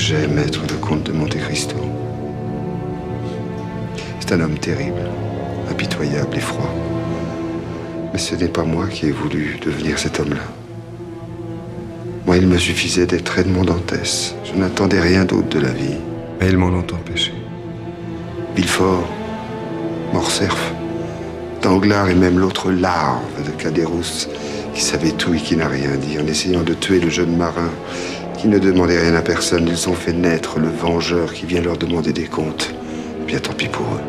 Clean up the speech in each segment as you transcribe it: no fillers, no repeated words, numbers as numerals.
j'ai, maître le comte de Monte Cristo. C'est un homme terrible, impitoyable et froid. Mais ce n'est pas moi qui ai voulu devenir cet homme-là. Moi, il me suffisait d'être Edmond Dantès. Je n'attendais rien d'autre de la vie. Mais ils m'en ont empêché. Villefort, Morcerf, Danglars et même l'autre larve de Caderousse, qui savait tout et qui n'a rien dit, en essayant de tuer le jeune marin qui ne demandait rien à personne. Ils ont fait naître le vengeur qui vient leur demander des comptes. Bien tant pis pour eux.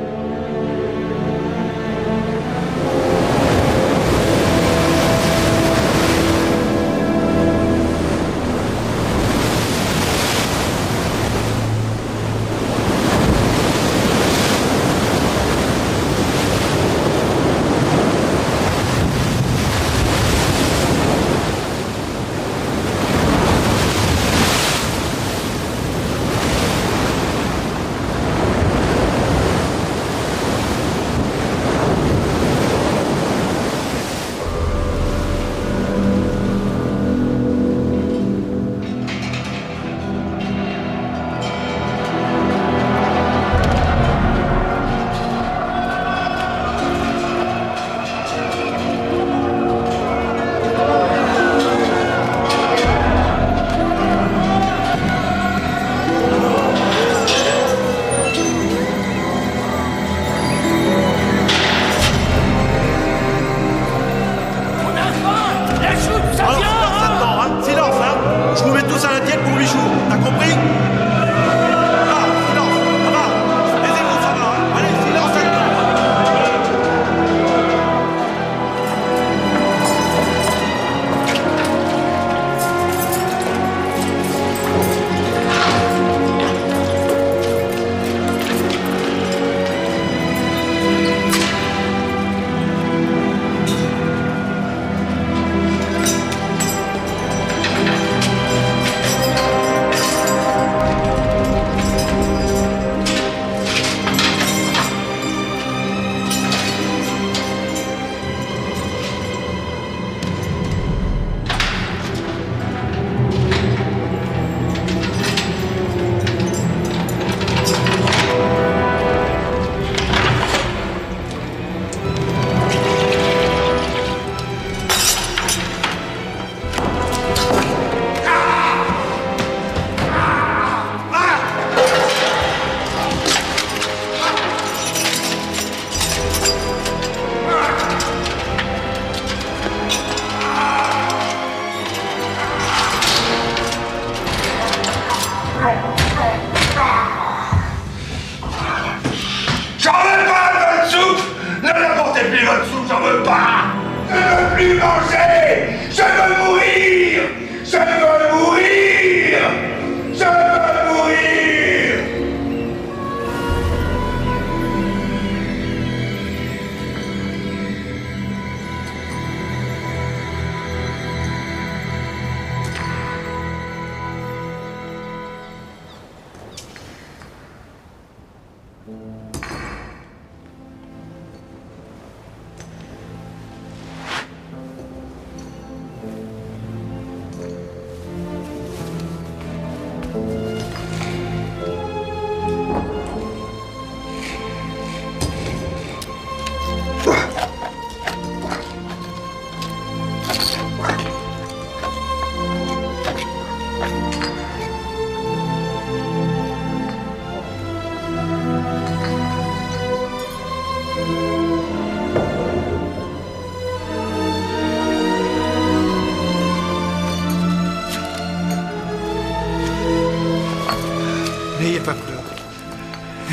N'ayez pas peur.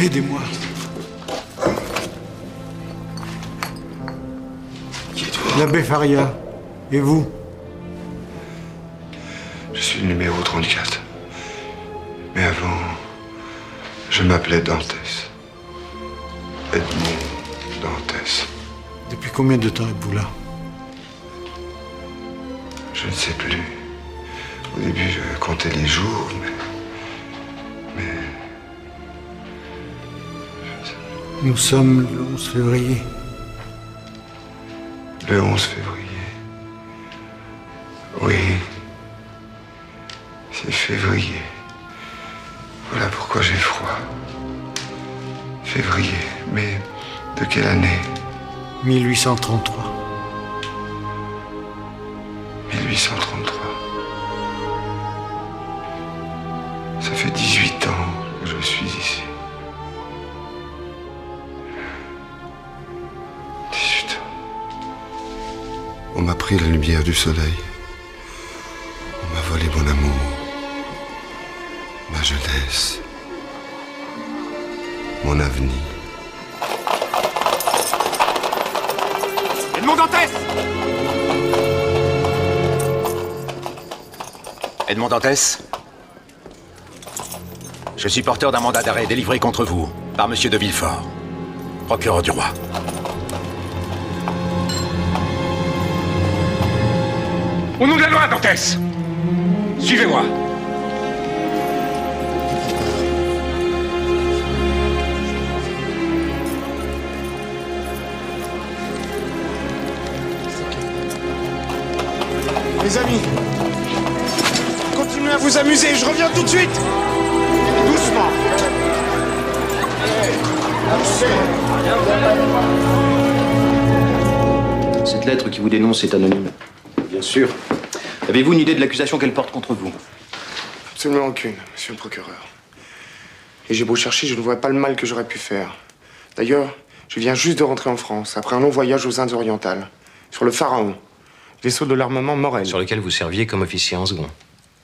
Aidez-moi. Qui êtes-vous? L'abbé Faria. Et vous? Je suis le numéro 34. Mais avant, je m'appelais Dantès. Edmond Dantès. Depuis combien de temps êtes-vous là? Je ne sais plus. Au début, je comptais les jours, mais... Nous sommes le 11 février. Le 11 février. Oui. C'est février. Pourquoi j'ai froid? Février, mais de quelle année? 1833. 1833. Ça fait 18 ans que je suis ici. 18 ans. On m'a pris la lumière du soleil. On m'a volé mon amour, ma jeunesse, mon avenir. Edmond Dantès! Edmond Dantès? Je suis porteur d'un mandat d'arrêt délivré contre vous par Monsieur de Villefort, procureur du roi. Au nom de la loi, Dantès! Suivez-moi! Les amis, continuez à vous amuser, je reviens tout de suite. Doucement. Cette lettre qui vous dénonce est anonyme. Bien sûr. Avez-vous une idée de l'accusation qu'elle porte contre vous? Absolument aucune, monsieur le procureur. Et j'ai beau chercher, je ne vois pas le mal que j'aurais pu faire. D'ailleurs, je viens juste de rentrer en France, après un long voyage aux Indes orientales, sur le Pharaon, vaisseau de l'armement Morel. Sur lequel vous serviez comme officier en second.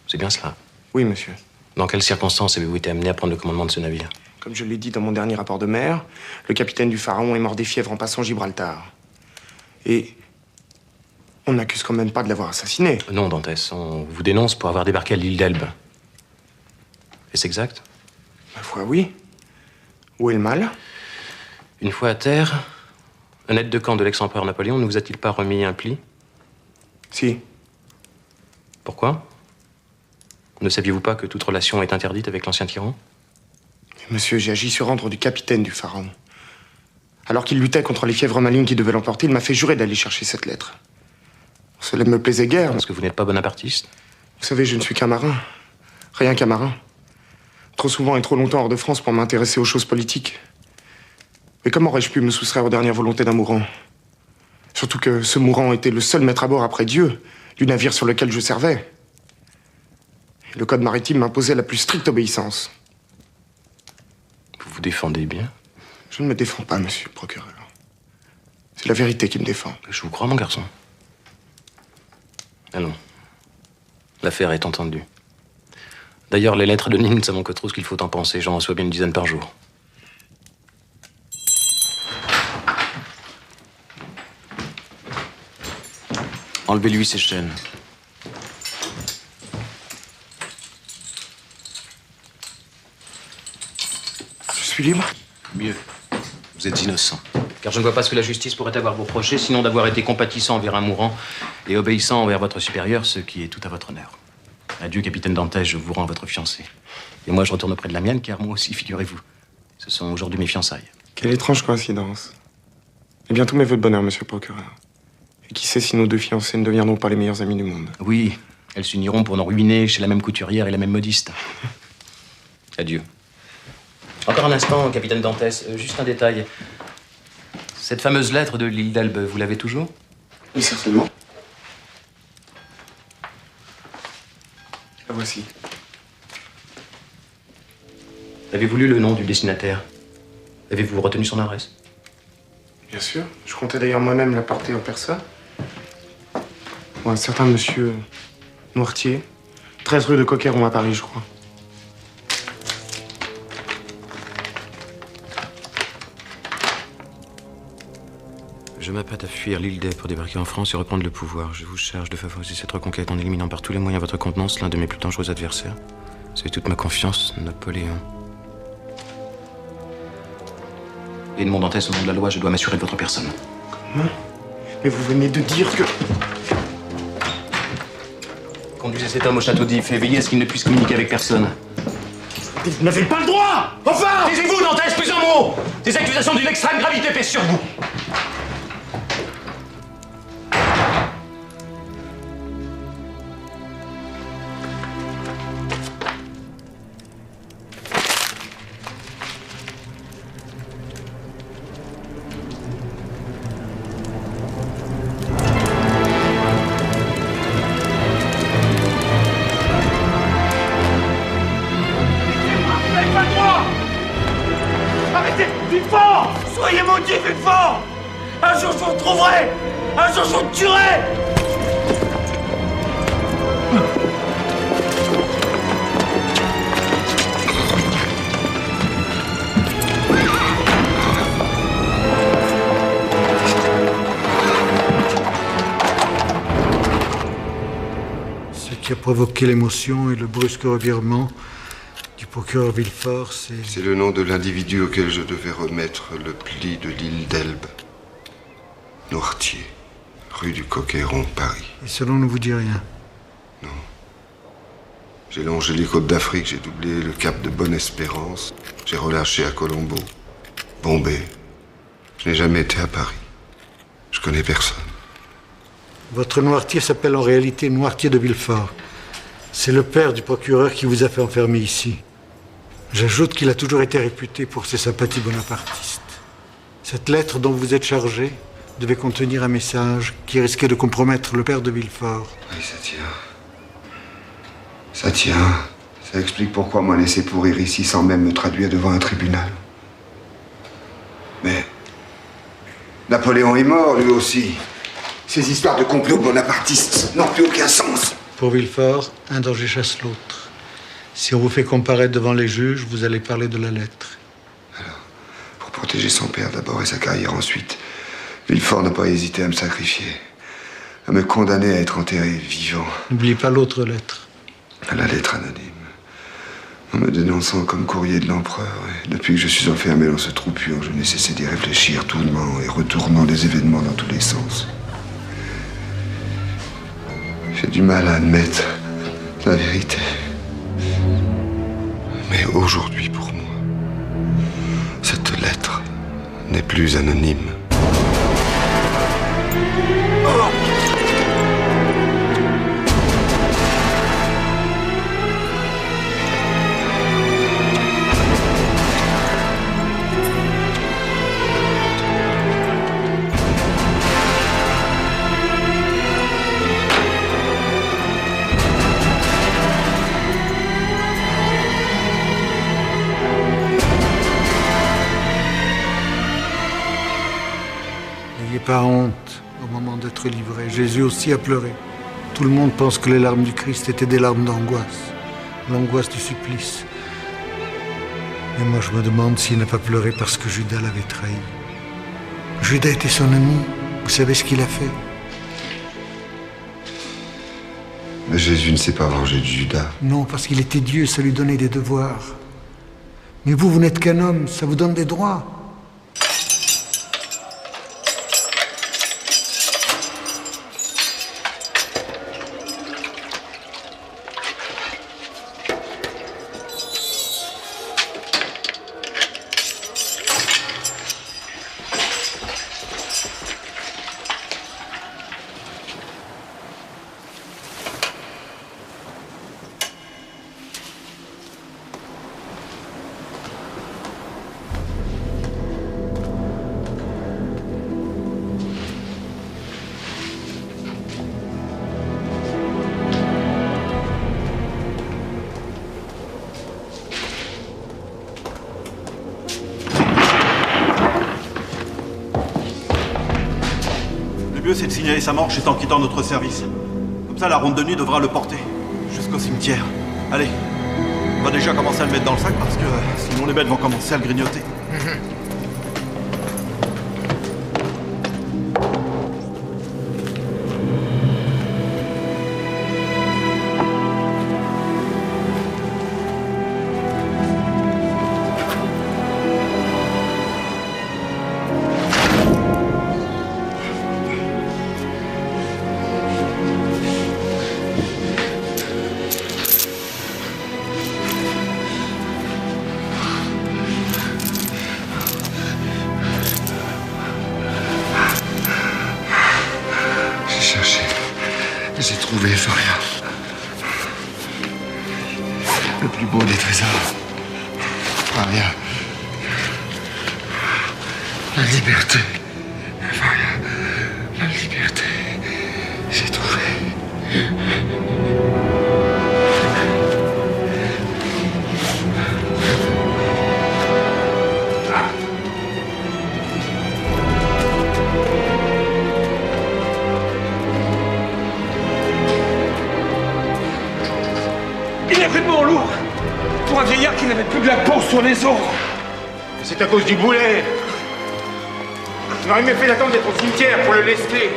C'est bien cela? Oui, monsieur. Dans quelles circonstances avez-vous été amené à prendre le commandement de ce navire? Comme je l'ai dit dans mon dernier rapport de mer, le capitaine du Pharaon est mort des fièvres en passant Gibraltar. Et on n'accuse quand même pas de l'avoir assassiné. Non, Dantès, on vous dénonce pour avoir débarqué à l'île d'Elbe. Est-ce exact? Ma foi, oui. Où est le mal? Une fois à terre, un aide de camp de l'ex-empereur Napoléon ne vous a-t-il pas remis un pli? Si. Pourquoi? Ne saviez-vous pas que toute relation est interdite avec l'ancien tyran? Monsieur, j'ai agi sur ordre du capitaine du Pharaon. Alors qu'il luttait contre les fièvres malignes qui devaient l'emporter, il m'a fait jurer d'aller chercher cette lettre. Cela ne me plaisait guère. Parce que vous n'êtes pas bonapartiste? Vous savez, je ne suis qu'un marin. Rien qu'un marin. Trop souvent et trop longtemps hors de France pour m'intéresser aux choses politiques. Mais comment aurais-je pu me soustraire aux dernières volontés d'un mourant? Surtout que ce mourant était le seul maître à bord après Dieu du navire sur lequel je servais. Et le code maritime m'imposait la plus stricte obéissance. Vous vous défendez bien? Je ne me défends pas, monsieur le procureur. C'est la vérité qui me défend. Je vous crois, mon garçon. Allons. L'affaire est entendue. D'ailleurs, les lettres anonymes, nous savons que trop ce qu'il faut en penser. J'en reçois bien une dizaine par jour. Enlevez-lui ses chaînes. Je suis libre? Mieux. Vous êtes innocent. Car je ne vois pas ce que la justice pourrait avoir à vous reprocher, sinon d'avoir été compatissant envers un mourant et obéissant envers votre supérieur, ce qui est tout à votre honneur. Adieu, capitaine Dantès, je vous rends votre fiancée. Et moi, je retourne auprès de la mienne, car moi aussi, figurez-vous. Ce sont aujourd'hui mes fiançailles. Quelle étrange coïncidence. Et bien tous mes vœux de bonheur, monsieur le procureur. Et qui sait si nos deux fiancés ne deviendront pas les meilleurs amis du monde. Oui, elles s'uniront pour nous ruiner chez la même couturière et la même modiste. Adieu. Encore un instant, capitaine Dantès. Juste un détail. Cette fameuse lettre de l'île d'Elbe, vous l'avez toujours? Oui, certainement. La voici. Avez-vous lu le nom du destinataire? Avez-vous retenu son adresse? Bien sûr. Je comptais d'ailleurs moi-même la porter en personne. Bon, un certain monsieur Noirtier, 13 rue de Coqueyron à Paris, je crois. Je m'apprête à fuir l'île d'Elbe pour débarquer en France et reprendre le pouvoir. Je vous charge de favoriser cette reconquête en éliminant par tous les moyens votre contenance, l'un de mes plus dangereux adversaires. C'est toute ma confiance, Napoléon. Edmond Dantès, au nom de la loi, je dois m'assurer de votre personne. Comment? Mais vous venez de dire que... Conduisez cet homme au château d'If et veillez à ce qu'il ne puisse communiquer avec personne. Vous n'avez pas le droit! Enfin! Taisez-vous, Dantès, plus un mot! Des accusations d'une extrême gravité pèsent sur vous. Soyez maudits, Villefort! Un jour je vous retrouverai! Un jour je vous tuerai! Ce qui a provoqué l'émotion et le brusque revirement du procureur Villefort, C'est le nom de l'individu auquel je devais remettre le pli de l'île d'Elbe. Noirtier, rue du Coq-Héron, Paris. Et ce nom ne vous dit rien? Non. J'ai longé les côtes d'Afrique, j'ai doublé le cap de Bonne-Espérance, j'ai relâché à Colombo, Bombay. Je n'ai jamais été à Paris. Je connais personne. Votre Noirtier s'appelle en réalité Noirtier de Villefort. C'est le père du procureur qui vous a fait enfermer ici. J'ajoute qu'il a toujours été réputé pour ses sympathies bonapartistes. Cette lettre dont vous êtes chargé devait contenir un message qui risquait de compromettre le père de Villefort. Oui, ça tient. Ça tient. Ça explique pourquoi on m'a laissé pourrir ici sans même me traduire devant un tribunal. Mais Napoléon est mort, lui aussi. Ces histoires de complot bonapartistes n'ont plus aucun sens. Pour Villefort, un danger chasse l'autre. Si on vous fait comparaître devant les juges, vous allez parler de la lettre. Alors, pour protéger son père d'abord et sa carrière ensuite, Villefort n'a pas hésité à me sacrifier, à me condamner à être enterré vivant. N'oubliez pas l'autre lettre. La lettre anonyme. En me dénonçant comme courrier de l'empereur. Et depuis que je suis enfermé dans ce trou pur, je n'ai cessé d'y réfléchir, tournant et retournant les événements dans tous les sens. J'ai du mal à admettre la vérité. Mais aujourd'hui, pour moi, cette lettre n'est plus anonyme. N'ayez pas honte au moment d'être livré. Jésus aussi a pleuré. Tout le monde pense que les larmes du Christ étaient des larmes d'angoisse. L'angoisse du supplice. Mais moi, je me demande s'il n'a pas pleuré parce que Judas l'avait trahi. Judas était son ami. Vous savez ce qu'il a fait? Mais Jésus ne s'est pas vengé de Judas. Non, parce qu'il était Dieu, ça lui donnait des devoirs. Mais vous, vous n'êtes qu'un homme, ça vous donne des droits. Le mieux, c'est de signaler sa mort juste en quittant notre service. Comme ça, la ronde de nuit devra le porter jusqu'au cimetière. Allez, on va déjà commencer à le mettre dans le sac parce que sinon les bêtes vont commencer à le grignoter. J'ai trouvé Faria. Le plus beau des trésors. Faria. La liberté. Faria. La liberté. J'ai trouvé. sur les autres. C'est à cause du boulet. On aurait mieux fait d'attendre d'être au cimetière pour le lester.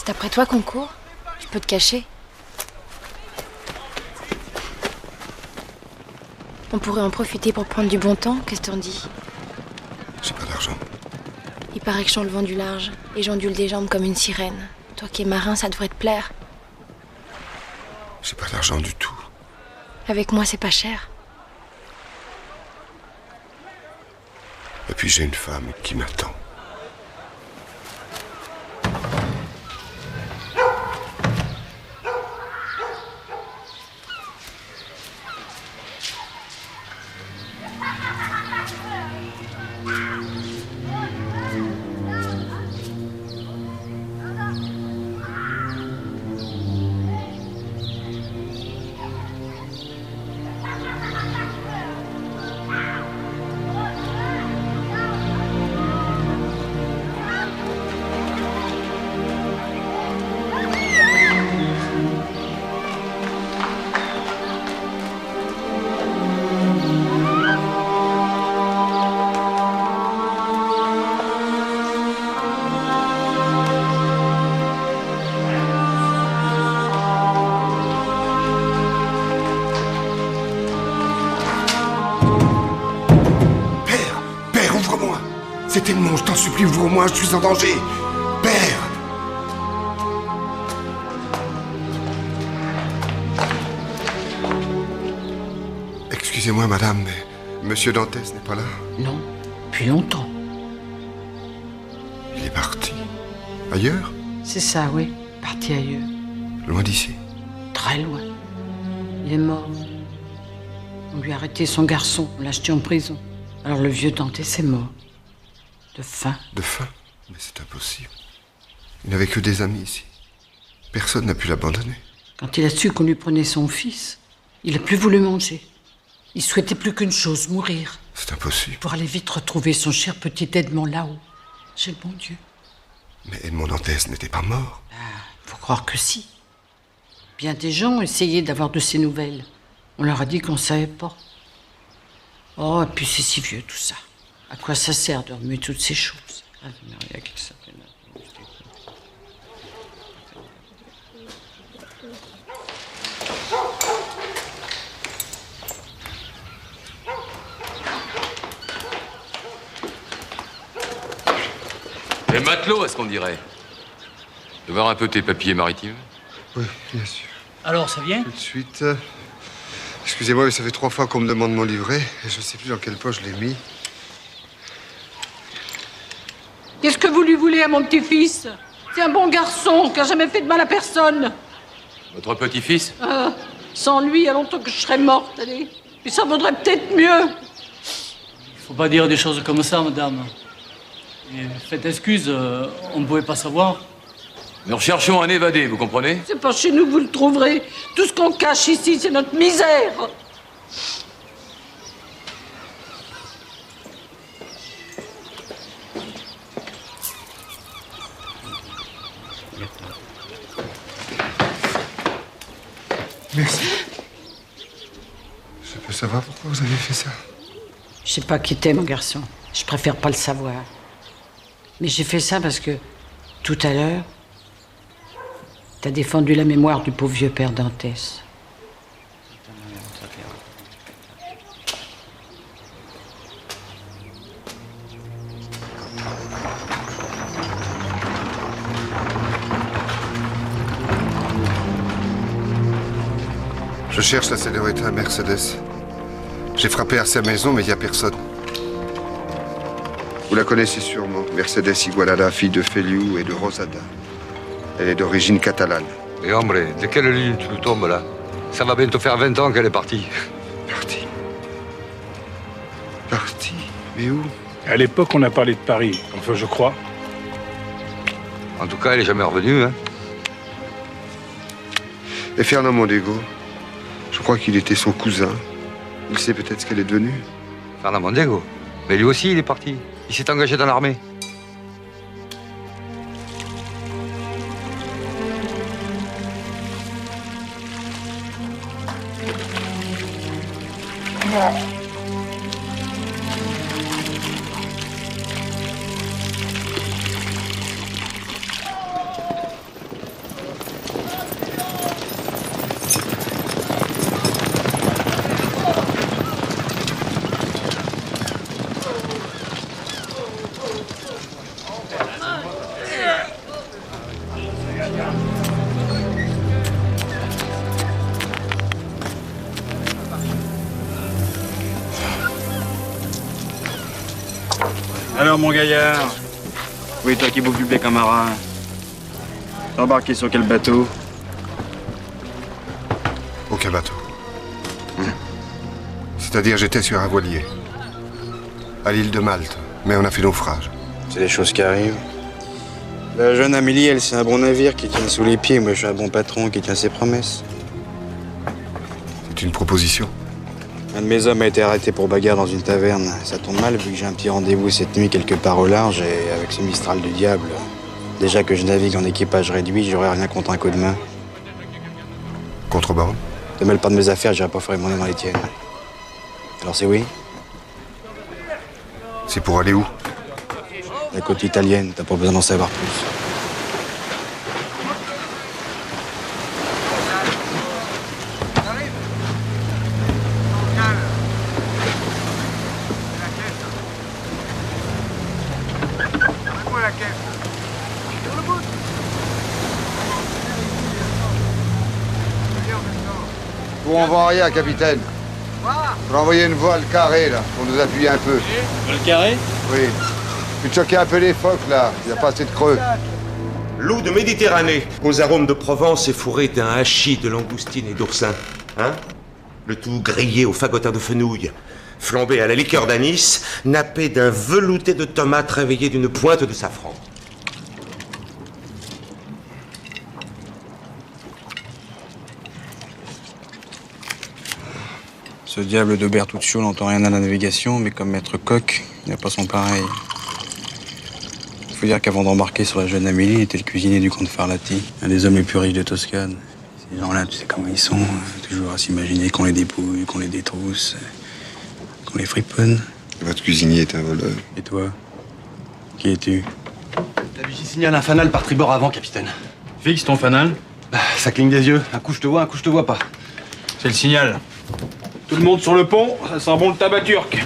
C'est après toi qu'on court? Je peux te cacher. On pourrait en profiter pour prendre du bon temps, qu'est-ce que t'en dis? J'ai pas d'argent. Il paraît que je le vent du large et j'ondule des jambes comme une sirène. Toi qui es marin, ça devrait te plaire. J'ai pas d'argent du tout. Avec moi, c'est pas cher. Et puis j'ai une femme qui m'attend. C'était le nom, je t'en supplie, ouvre-moi, je suis en danger. Père! Excusez-moi, madame, mais Monsieur Dantès n'est pas là? Non, depuis longtemps. Il est parti. Ailleurs? C'est ça, oui. Parti ailleurs. Loin d'ici? Très loin. Il est mort. On lui a arrêté son garçon, on l'a jeté en prison. Alors le vieux Dantès est mort. De faim. De faim? Mais c'est impossible. Il n'avait que des amis ici. Personne n'a pu l'abandonner. Quand il a su qu'on lui prenait son fils, il n'a plus voulu manger. Il souhaitait plus qu'une chose, mourir. C'est impossible. Pour aller vite retrouver son cher petit Edmond là-haut. J'ai le bon Dieu. Mais Edmond Dantès n'était pas mort. Faut croire que si. Bien des gens ont essayé d'avoir de ses nouvelles. On leur a dit qu'on savait pas. Oh, et puis c'est si vieux tout ça. À quoi ça sert de remuer toutes ces choses? Les matelots, est-ce qu'on dirait? De voir un peu tes papiers maritimes? Oui, bien sûr. Alors, ça vient? Tout de suite. Excusez-moi, mais ça fait 3 fois qu'on me demande mon livret, et je ne sais plus dans quelle poche je l'ai mis. Qu'est-ce que vous lui voulez à mon petit-fils? C'est un bon garçon qui n'a jamais fait de mal à personne. Votre petit-fils? Sans lui, il y a longtemps que je serais morte, allez. Puis ça vaudrait peut-être mieux. Faut pas dire des choses comme ça, madame. Et faites excuse, on ne pouvait pas savoir. Nous recherchons un évadé, vous comprenez? C'est pas chez nous que vous le trouverez. Tout ce qu'on cache ici, c'est notre misère. Merci. Je peux savoir pourquoi vous avez fait ça? Je sais pas qui t'es, mon garçon. Je préfère pas le savoir. Mais j'ai fait ça parce que, tout à l'heure, t'as défendu la mémoire du pauvre vieux père Dantès. Je cherche la señorita Mercedes. J'ai frappé à sa maison, mais il n'y a personne. Vous la connaissez sûrement, Mercedes Igualada, fille de Feliu et de Rosada. Elle est d'origine catalane. Mais hombre, de quelle ligne tu nous tombes là? Ça va bientôt faire 20 ans qu'elle est partie. Partie? Partie? Mais où? À l'époque, on a parlé de Paris, enfin, je crois. En tout cas, elle est jamais revenue, hein. Et Fernand Mondego? Je crois qu'il était son cousin. Il sait peut-être ce qu'elle est devenue. Fernand Mondego? Mais lui aussi, il est parti. Il s'est engagé dans l'armée. Alors, mon gaillard, oui, toi qui bouffe du blé comme un marin, t'es embarqué sur quel bateau? Aucun bateau. C'est-à-dire, j'étais sur un voilier. À l'île de Malte, mais on a fait naufrage. C'est des choses qui arrivent. La jeune Amélie, elle, c'est un bon navire qui tient sous les pieds. Moi, je suis un bon patron qui tient ses promesses. C'est une proposition. Un de mes hommes a été arrêté pour bagarre dans une taverne. Ça tombe mal vu que j'ai un petit rendez-vous cette nuit quelque part au large et avec ce Mistral du diable. Déjà que je navigue en équipage réduit, j'aurais rien contre un coup de main. Contrebande? Te mêle pas de mes affaires, j'irai pas faire mon nez dans les tiennes. Alors c'est oui? C'est pour aller où? La côte italienne, t'as pas besoin d'en savoir plus. Où on va rien, capitaine? Faut envoyer une voile carrée, là, pour nous appuyer un peu. Voile carrée? Oui. Puis de choquer un peu les phoques, là. Il n'y a pas assez de creux. L'eau de Méditerranée, aux arômes de Provence et fourrée d'un hachis de langoustine et d'oursin. Hein? Le tout grillé au fagotin de fenouil, flambé à la liqueur d'anis, nappé d'un velouté de tomates réveillé d'une pointe de safran. Ce diable de Bertuccio n'entend rien à la navigation, mais comme maître coq, il n'a pas son pareil. Il faut dire qu'avant d'embarquer sur la jeune Amélie, il était le cuisinier du comte Farlati, un des hommes les plus riches de Toscane. Ces gens-là, tu sais comment ils sont, toujours à s'imaginer qu'on les dépouille, qu'on les détrousse, qu'on les friponne. Votre cuisinier est un voleur. Et toi? Qui es-tu? La vigie signale un fanal par tribord avant, capitaine. Fixe ton fanal? Ça cligne des yeux. Un coup je te vois, un coup je te vois pas. C'est le signal. Tout le monde sur le pont, ça sent bon le tabac turc.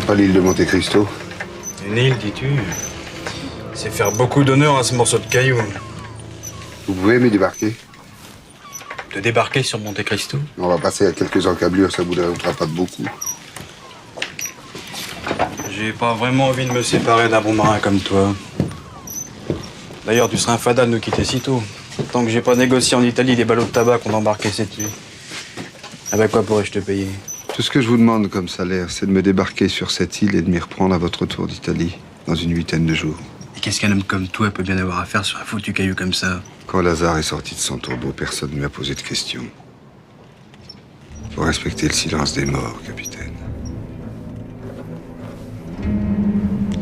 Pas l'île de Monte Cristo. Une île, dis-tu? C'est faire beaucoup d'honneur à ce morceau de caillou. Vous pouvez m'y débarquer? De débarquer sur Monte Cristo? On va passer à quelques encablures, ça vous dérangera pas de beaucoup. J'ai pas vraiment envie de me séparer d'un bon marin comme toi. D'ailleurs, tu serais un fada de nous quitter si tôt. Tant que j'ai pas négocié en Italie les ballots de tabac qu'on embarquait cette nuit. Avec quoi pourrais-je te payer? Tout ce que je vous demande comme salaire, c'est de me débarquer sur cette île et de m'y reprendre à votre retour d'Italie, dans une 8aine de jours. Et qu'est-ce qu'un homme comme toi peut bien avoir à faire sur un foutu caillou comme ça? Quand Lazare est sorti de son tombeau, personne ne m'a posé de questions. Faut respecter le silence des morts, capitaine.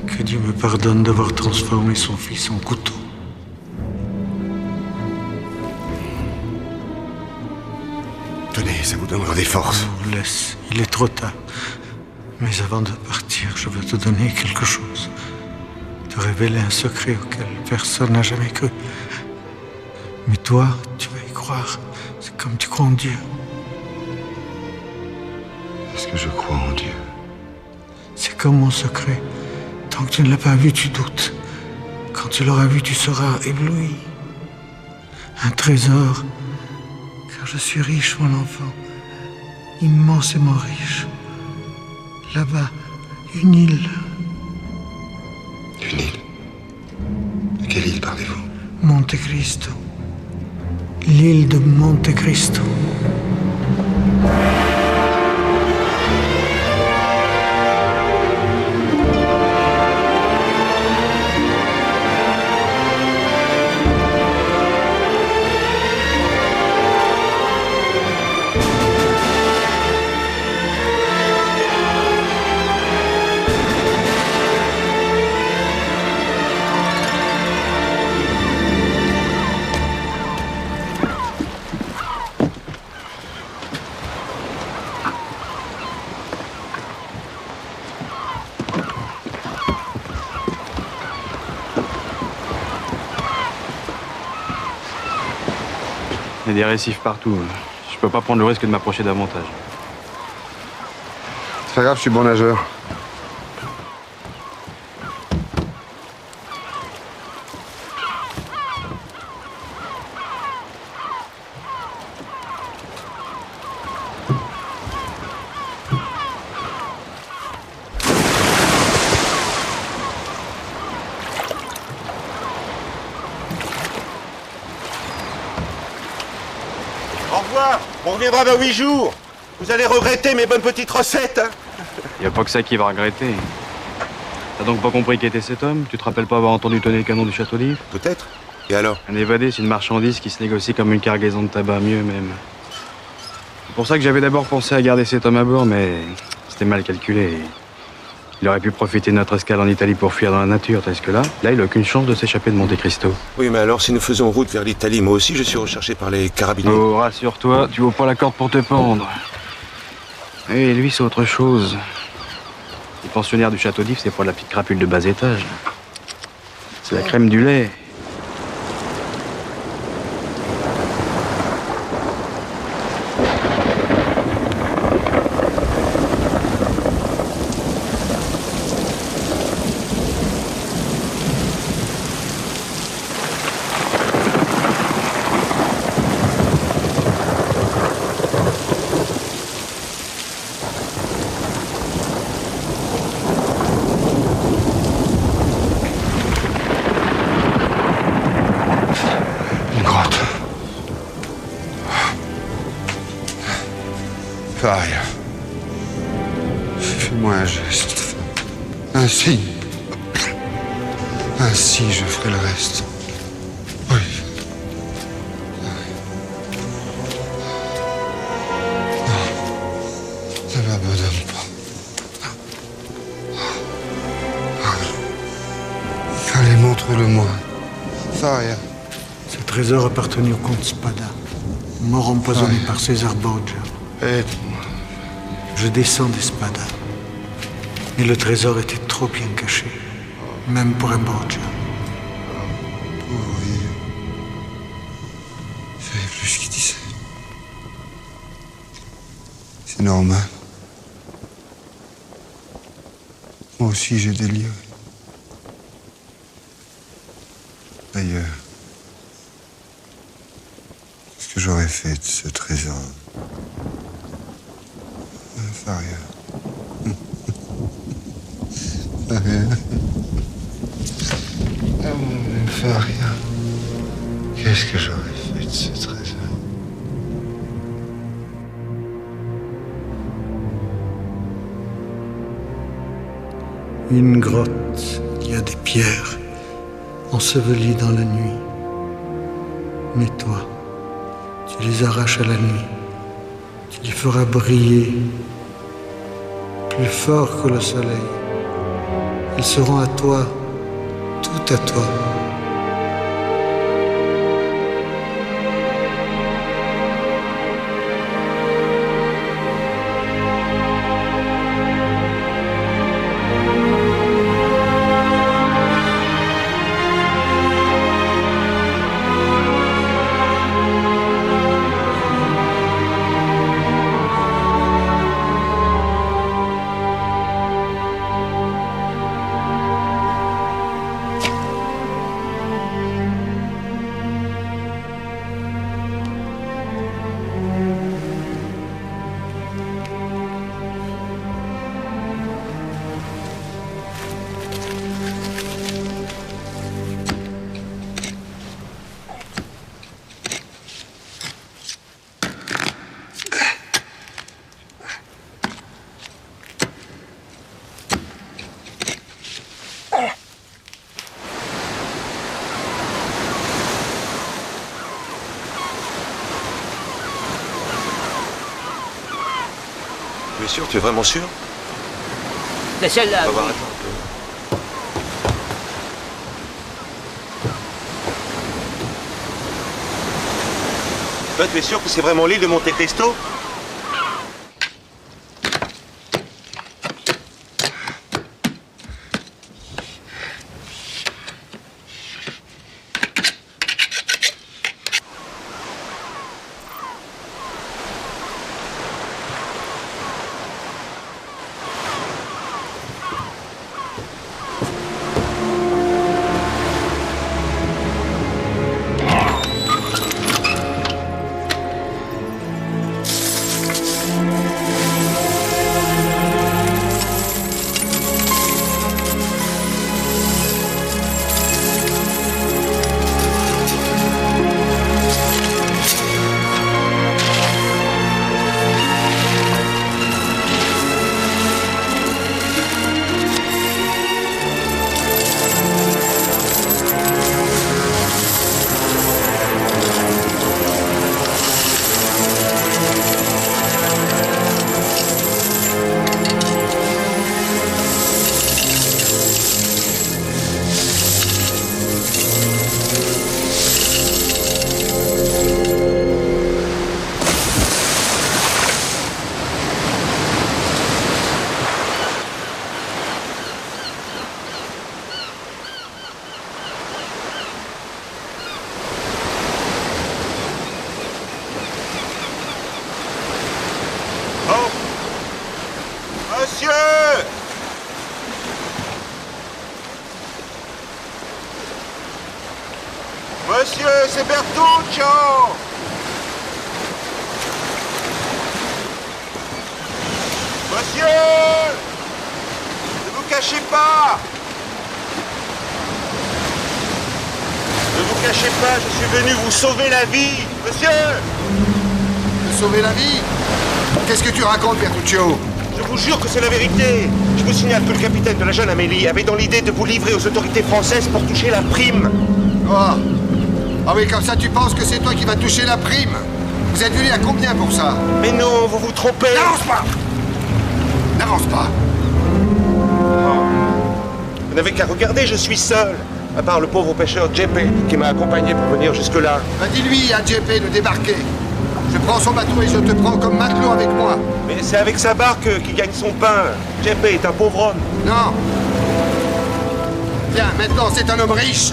Que Dieu me pardonne d'avoir transformé son fils en couteau. Tenez, ça vous donnera des forces. Non, laisse, il est trop tard. Mais avant de partir, je veux te donner quelque chose. Te révéler un secret auquel personne n'a jamais cru. Mais toi, tu vas y croire. C'est comme tu crois en Dieu. Est-ce que je crois en Dieu? C'est comme mon secret. Tant que tu ne l'as pas vu, tu doutes. Quand tu l'auras vu, tu seras ébloui. Un trésor. Car je suis riche, mon enfant. Immensément riche. Là-bas, une île. Une île? De quelle île parlez-vous? Monte Cristo. L'île de Monte Cristo. Il y a des récifs partout. Je peux pas prendre le risque de m'approcher davantage. C'est pas grave, je suis bon nageur. Au revoir, on reviendra dans 8 jours. Vous allez regretter mes bonnes petites recettes. Hein. Y a pas que ça qui va regretter. T'as donc pas compris qui était cet homme? Tu te rappelles pas avoir entendu tonner le canon du château d'If? Peut-être. Et alors? Un évadé, c'est une marchandise qui se négocie comme une cargaison de tabac, mieux même. C'est pour ça que j'avais d'abord pensé à garder cet homme à bord, mais C'était mal calculé. Il aurait pu profiter de notre escale en Italie pour fuir dans la nature, tandis que là, il a aucune chance de s'échapper de Monte Cristo. Oui, mais alors, si nous faisons route vers l'Italie, moi aussi, je suis recherché par les carabiniers. Oh, rassure-toi, tu vaux pas la corde pour te pendre. Et lui, c'est autre chose. Les pensionnaires du château d'If, c'est pas de la petite crapule de bas étage. C'est la crème du lait. Faria, fais-moi un geste, un signe. Ainsi, je ferai le reste. Oui. Non, ne m'abandonne pas. Allez, montre-le-moi. Faria. Ce trésor appartenait au comte Spada, mort empoisonné par César Borgia. Aide-moi. Je descends d'Espada. Mais le trésor était trop bien caché, même pour un Borgia. Pauvre vieux. Je savais plus ce qu'il disait. C'est normal. Moi aussi, j'ai déliré. D'ailleurs, qu'est-ce que j'aurais fait de ce trésor? Faria. Faria. Qu'est-ce que j'aurais fait de ce trésor? Une grotte, il y a des pierres ensevelies dans la nuit. Mais toi, tu les arraches à la nuit. Tu les feras briller plus fort que le soleil. Elles seront à toi, tout à toi. Tu es sûr? Tu es vraiment sûr? La seule là. On va voir, Oui. attends un peu. Toi, tu es sûr que c'est vraiment l'île de Monte Cristo? Monsieur! Monsieur, c'est Bertuccio! Monsieur! Ne vous cachez pas! Ne vous cachez pas, je suis venu vous sauver la vie! Monsieur! Te sauver la vie? Qu'est-ce que tu racontes, Bertuccio? Je vous jure que c'est la vérité. Je vous signale que le capitaine de la jeune Amélie avait dans l'idée de vous livrer aux autorités françaises pour toucher la prime. Oh. Ah oui, comme ça tu penses que c'est toi qui vas toucher la prime? Vous êtes venu à combien pour ça? Mais non, vous vous trompez. N'avance pas! N'avance pas! Vous n'avez qu'à regarder, je suis seul. À part le pauvre pêcheur Jeppe qui m'a accompagné pour venir jusque-là. Ben dis-lui à Jeppe de débarquer. Je prends son bateau et je te prends comme matelot avec moi. Mais c'est avec sa barque qu'il gagne son pain. Jeppe est un pauvre homme. Non. Tiens, maintenant c'est un homme riche.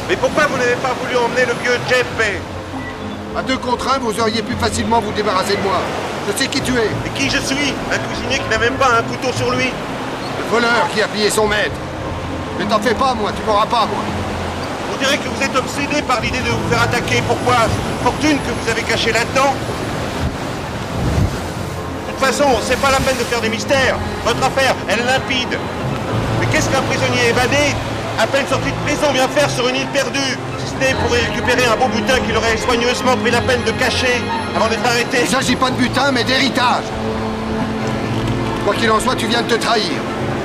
Mais pourquoi vous n'avez pas voulu emmener le vieux Jeppe? À 2 contre 1, vous auriez pu facilement vous débarrasser de moi. Je sais qui tu es. Et qui je suis? Un cuisinier qui n'a même pas un couteau sur lui. Le voleur qui a pillé son maître. Mais t'en fais pas, moi, tu m'auras pas, moi. On dirait que vous êtes obsédé par l'idée de vous faire attaquer. Pourquoi? Fortune que vous avez cachée là-dedans. De toute façon, c'est pas la peine de faire des mystères. Votre affaire, elle est limpide. Mais qu'est-ce qu'un prisonnier évadé, à peine sorti de prison, vient faire sur une île perdue? Si ce n'est pour y récupérer un beau butin qu'il aurait soigneusement pris la peine de cacher avant d'être arrêté. Il s'agit pas de butin, mais d'héritage. Quoi qu'il en soit, tu viens de te trahir.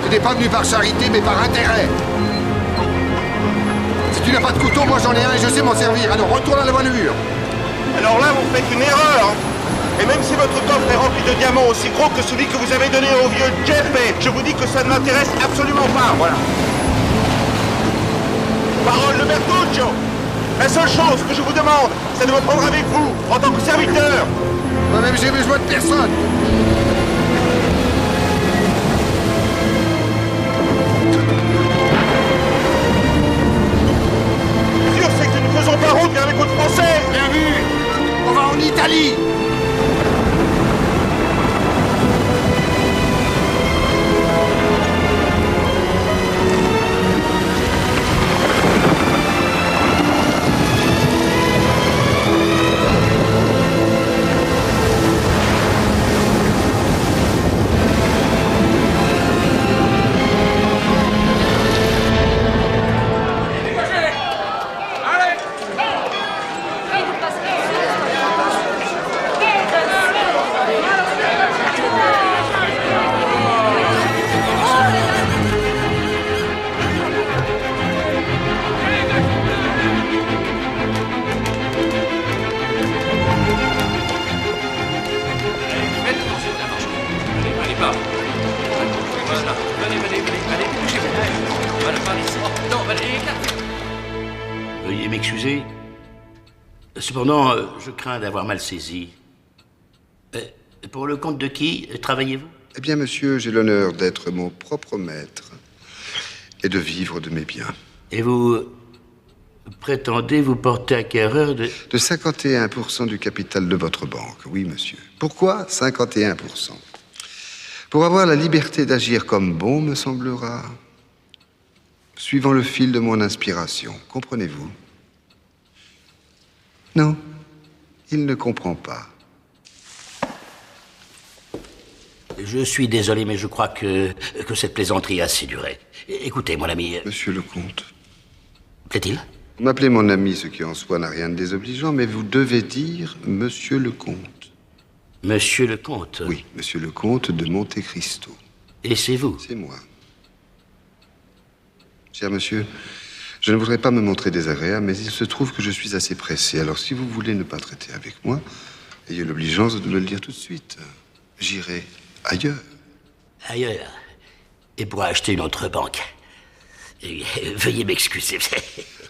Tu n'es pas venu par charité, mais par intérêt. Si tu n'as pas de couteau, moi j'en ai un et je sais m'en servir. Alors retourne à la voilure. Alors là, vous faites une erreur. Et même si votre coffre est rempli de diamants aussi gros que celui que vous avez donné au vieux Jeppe, je vous dis que ça ne m'intéresse absolument pas, voilà. Parole de Bertuccio. La seule chose que je vous demande, c'est de me prendre avec vous, en tant que serviteur. Moi-même, j'ai besoin de personne. Sûr, c'est que nous ne faisons pas route vers les côtes françaises. Bien vu. On va en Italie. Veuillez m'excuser. Cependant, je crains d'avoir mal saisi. Pour le compte de qui travaillez-vous? Eh bien, monsieur, j'ai l'honneur d'être mon propre maître et de vivre de mes biens. Et vous prétendez vous porter acquéreur de 51% du capital de votre banque, oui, monsieur. Pourquoi 51%? Pour avoir la liberté d'agir comme bon me semblera, suivant le fil de mon inspiration. Comprenez-vous? Non, il ne comprend pas. Je suis désolé, mais je crois que cette plaisanterie a assez duré. Écoutez, mon ami... Monsieur le comte. Plaît-il? Vous m'appelez mon ami, ce qui en soi n'a rien de désobligeant, mais vous devez dire monsieur le comte. Monsieur le comte? Oui, monsieur le comte de Monte Cristo. Et c'est vous? C'est moi. Cher monsieur, je ne voudrais pas me montrer désagréable, mais il se trouve que je suis assez pressé. Alors, si vous voulez ne pas traiter avec moi, ayez l'obligeance de me le dire tout de suite. J'irai ailleurs. Ailleurs? Et pour acheter une autre banque? Veuillez m'excuser.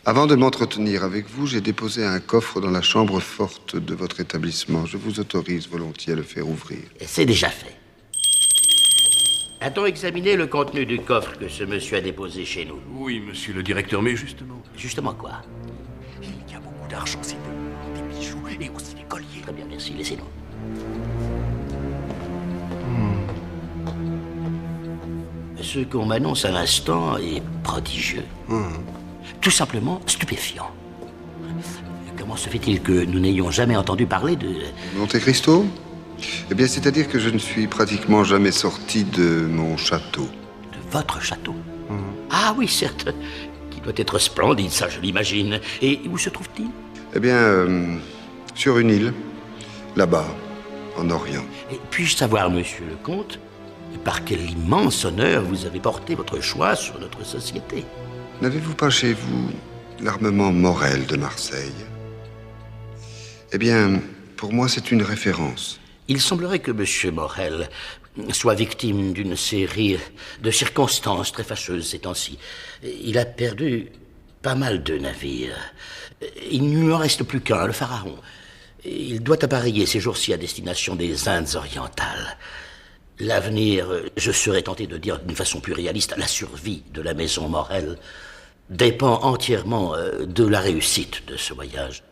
Avant de m'entretenir avec vous, j'ai déposé un coffre dans la chambre forte de votre établissement. Je vous autorise volontiers à le faire ouvrir. C'est déjà fait. A-t-on examiné le contenu du coffre que ce monsieur a déposé chez nous? Oui, monsieur le directeur, mais justement... Justement quoi? Il y a beaucoup d'argent, c'est des bijoux et aussi des colliers. Très bien, merci, laissez-nous. Ce qu'on m'annonce à l'instant est prodigieux. Tout simplement stupéfiant. Comment se fait-il que nous n'ayons jamais entendu parler de... Monte Cristo? Eh bien, c'est-à-dire que je ne suis pratiquement jamais sorti de mon château. De votre château? Ah oui, certes. Qui doit être splendide, ça, je l'imagine. Et où se trouve-t-il? Eh bien, sur une île, là-bas, en Orient. Et puis-je savoir, monsieur le comte, par quel immense honneur vous avez porté votre choix sur notre société? N'avez-vous pas chez vous l'armement Morel de Marseille? Eh bien, pour moi, c'est une référence. Il semblerait que monsieur Morel soit victime d'une série de circonstances très fâcheuses ces temps-ci. Il a perdu pas mal de navires. Il ne lui en reste plus qu'un, le Pharaon. Il doit appareiller ces jours-ci à destination des Indes orientales. L'avenir, je serais tenté de dire d'une façon plus réaliste, la survie de la maison Morel dépend entièrement de la réussite de ce voyage.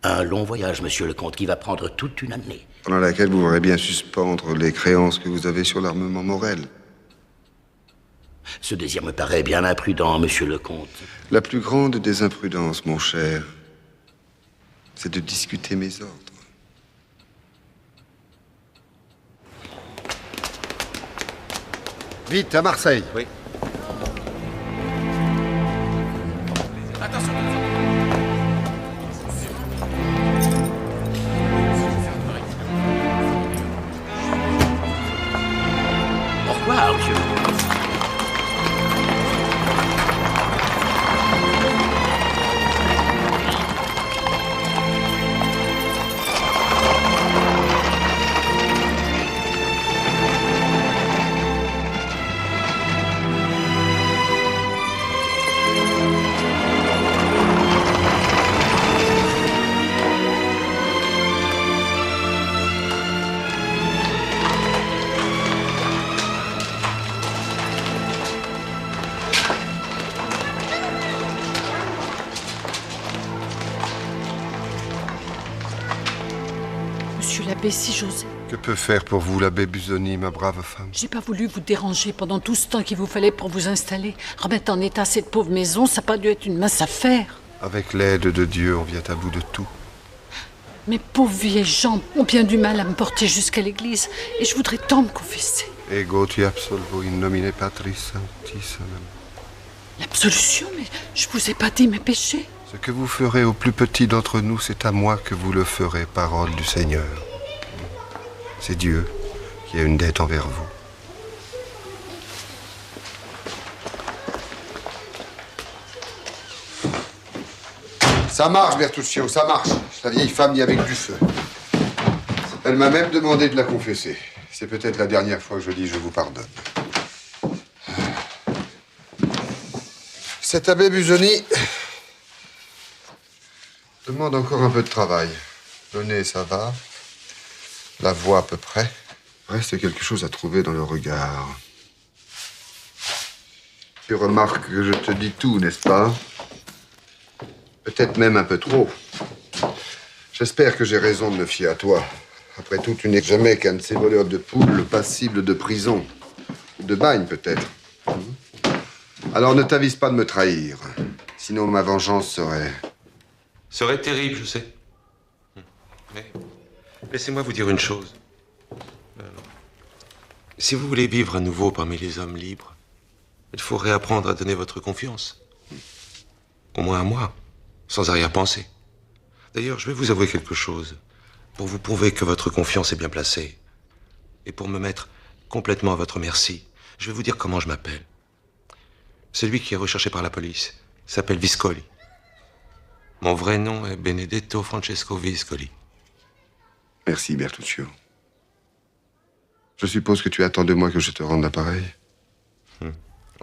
Un long voyage, monsieur le comte, qui va prendre toute une année. Pendant laquelle vous pourrez bien suspendre les créances que vous avez sur l'armement Morel. Ce désir me paraît bien imprudent, monsieur le comte. La plus grande des imprudences, mon cher, c'est de discuter mes ordres. Vite, à Marseille. Oui. Attention. Pourquoi, monsieur? Monsieur l'abbé, si j'osais. Que peut faire pour vous l'abbé Busoni, ma brave femme? J'ai pas voulu vous déranger pendant tout ce temps qu'il vous fallait pour vous installer. Remettre en état cette pauvre maison, ça n'a pas dû être une mince affaire. Avec l'aide de Dieu, on vient à bout de tout. Mes pauvres vieilles jambes ont bien du mal à me porter jusqu'à l'église. Et je voudrais tant me confesser. Ego ti absolvo in nomine Patris Sanctissimum. L'absolution, mais je vous ai pas dit mes péchés. Ce que vous ferez au plus petit d'entre nous, c'est à moi que vous le ferez, parole du Seigneur. C'est Dieu qui a une dette envers vous. Ça marche, Bertuccio, ça marche. La vieille femme y avec du feu. Elle m'a même demandé de la confesser. C'est peut-être la dernière fois que je dis je vous pardonne. Cet abbé Busoni demande encore un peu de travail. Le nez, ça va. La voix, à peu près. Reste quelque chose à trouver dans le regard. Tu remarques que je te dis tout, n'est-ce pas? Peut-être même un peu trop. J'espère que j'ai raison de me fier à toi. Après tout, tu n'es jamais qu'un de ces voleurs de poules passibles de prison. De bagne, peut-être. Alors ne t'avise pas de me trahir. Sinon, ma vengeance serait terrible, je sais. Mais laissez-moi vous dire une chose. Si vous voulez vivre à nouveau parmi les hommes libres, il faut réapprendre à donner votre confiance. Au moins à moi, sans arrière-pensée. D'ailleurs, je vais vous avouer quelque chose, pour vous prouver que votre confiance est bien placée. Et pour me mettre complètement à votre merci, je vais vous dire comment je m'appelle. Celui qui est recherché par la police s'appelle Viscoli. Mon vrai nom est Benedetto Francesco Viscoli. Merci, Bertuccio. Je suppose que tu attends de moi que je te rende l'appareil.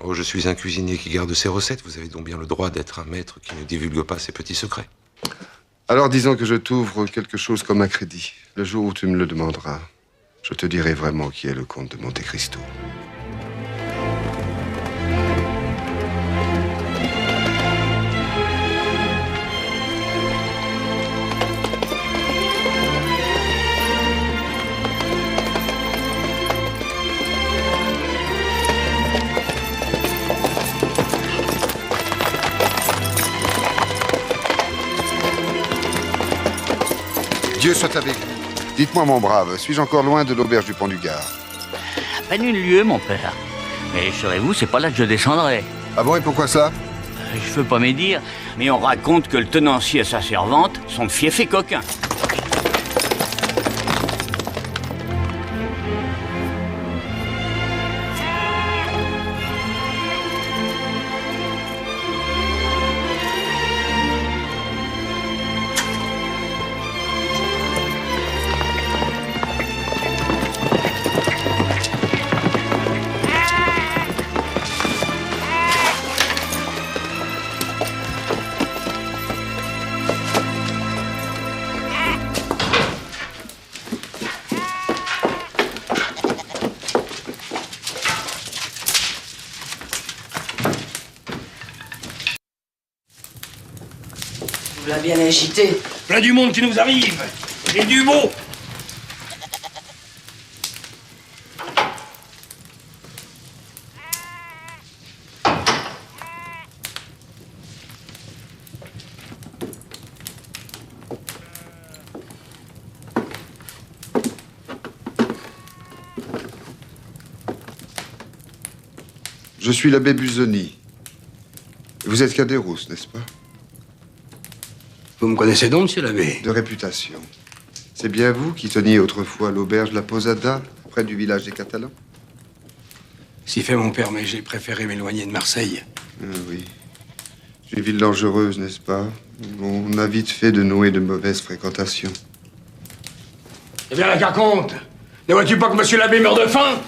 Oh, je suis un cuisinier qui garde ses recettes. Vous avez donc bien le droit d'être un maître qui ne divulgue pas ses petits secrets. Alors disons que je t'ouvre quelque chose comme un crédit. Le jour où tu me le demanderas, je te dirai vraiment qui est le comte de Monte Cristo. Dieu soit avec vous. Dites-moi, mon brave, suis-je encore loin de l'auberge du Pont du Gard? À peine une lieue, mon père. Mais saurez-vous, c'est pas là que je descendrai. Ah bon, et pourquoi ça? Je veux pas médire, mais on raconte que le tenancier et sa servante sont fiefs et coquins. Vous l'avez bien agité. Plein du monde qui nous arrive. Et du beau. Je suis l'abbé Busoni. Vous êtes Caderousse, n'est-ce pas? Vous me connaissez donc, monsieur l'abbé? De réputation. C'est bien vous qui teniez autrefois l'auberge de la Posada, près du village des Catalans? Si fait mon père, mais j'ai préféré m'éloigner de Marseille. Oui. C'est une ville dangereuse, n'est-ce pas? On a vite fait de nouer de mauvaises fréquentations. Eh bien, la carconte! Ne vois-tu pas que monsieur l'abbé meurt de faim?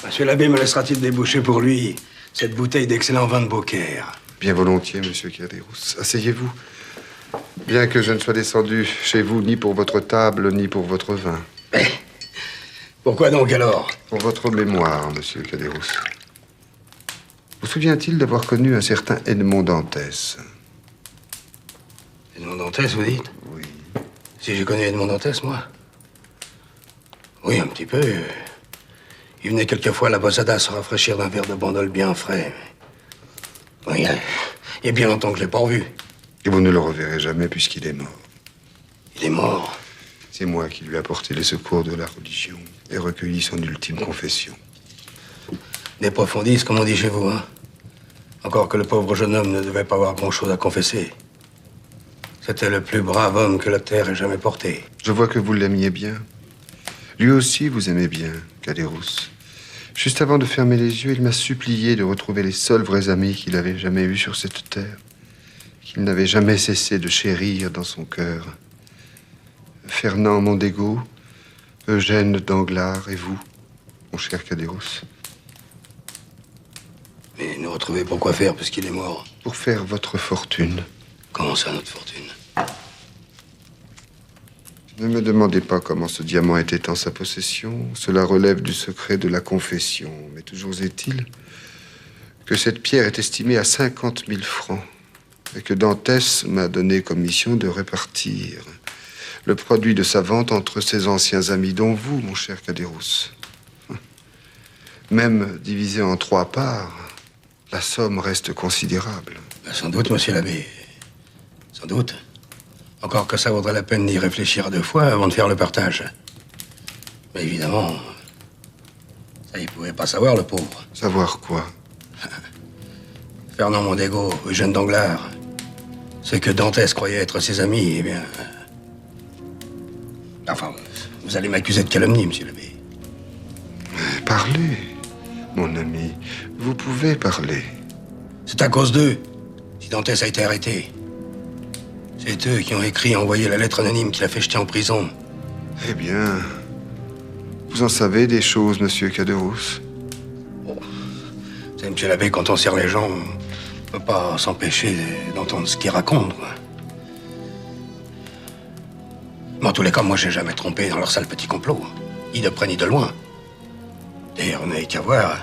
Monsieur l'abbé me laissera-t-il déboucher pour lui cette bouteille d'excellent vin de Beaucaire? Bien volontiers, monsieur Caderousse. Asseyez-vous. Bien que je ne sois descendu chez vous ni pour votre table, ni pour votre vin. Pourquoi donc alors? Pour votre mémoire, monsieur Caderousse. Vous souvient-il d'avoir connu un certain Edmond Dantès? Edmond Dantès, vous dites? Oui. Si j'ai connu Edmond Dantès, moi? Oui, un petit peu. Il venait quelquefois à la Posada se rafraîchir d'un verre de bandol bien frais. Oui, il y a bien longtemps que je l'ai pas revu. Et vous ne le reverrez jamais puisqu'il est mort. Il est mort? C'est moi qui lui ai apporté les secours de la religion et recueilli son ultime confession. Des profondistes, comme on dit chez vous, hein? Encore que le pauvre jeune homme ne devait pas avoir grand-chose à confesser. C'était le plus brave homme que la terre ait jamais porté. Je vois que vous l'aimiez bien. Lui aussi vous aimez bien, Caderousse. Juste avant de fermer les yeux, il m'a supplié de retrouver les seuls vrais amis qu'il avait jamais eus sur cette terre, qu'il n'avait jamais cessé de chérir dans son cœur. Fernand Mondego, Eugène Danglars et vous, mon cher Caderousse. Mais nous retrouver pour quoi faire, puisqu'il est mort? Pour faire votre fortune. Comment ça, notre fortune? Ne me demandez pas comment ce diamant était en sa possession. Cela relève du secret de la confession. Mais toujours est-il que cette pierre est estimée à 50 000 francs et que Dantès m'a donné comme mission de répartir le produit de sa vente entre ses anciens amis, dont vous, mon cher Caderousse. Même divisé en 3 parts, la somme reste considérable. Sans doute, monsieur l'abbé. Sans doute. Encore que ça vaudrait la peine d'y réfléchir à 2 fois avant de faire le partage. Mais évidemment, ça, il pouvait pas savoir, le pauvre. Savoir quoi? Fernand Mondego, Eugène Danglars, ceux que Dantès croyait être ses amis, eh bien... Enfin, vous allez m'accuser de calomnie, monsieur l'abbé. Parlez, mon ami. Vous pouvez parler. C'est à cause d'eux si Dantès a été arrêté. C'est eux qui ont écrit et envoyé la lettre anonyme qui l'a fait jeter en prison. Eh bien, vous en savez des choses, monsieur Caderousse. Vous savez, monsieur l'abbé, quand on sert les gens, on peut pas s'empêcher d'entendre ce qu'ils racontent, quoi. Mais en tous les cas, moi, j'ai jamais trompé dans leur sale petit complot. Ni de près ni de loin. D'ailleurs, on n'avait qu'à voir.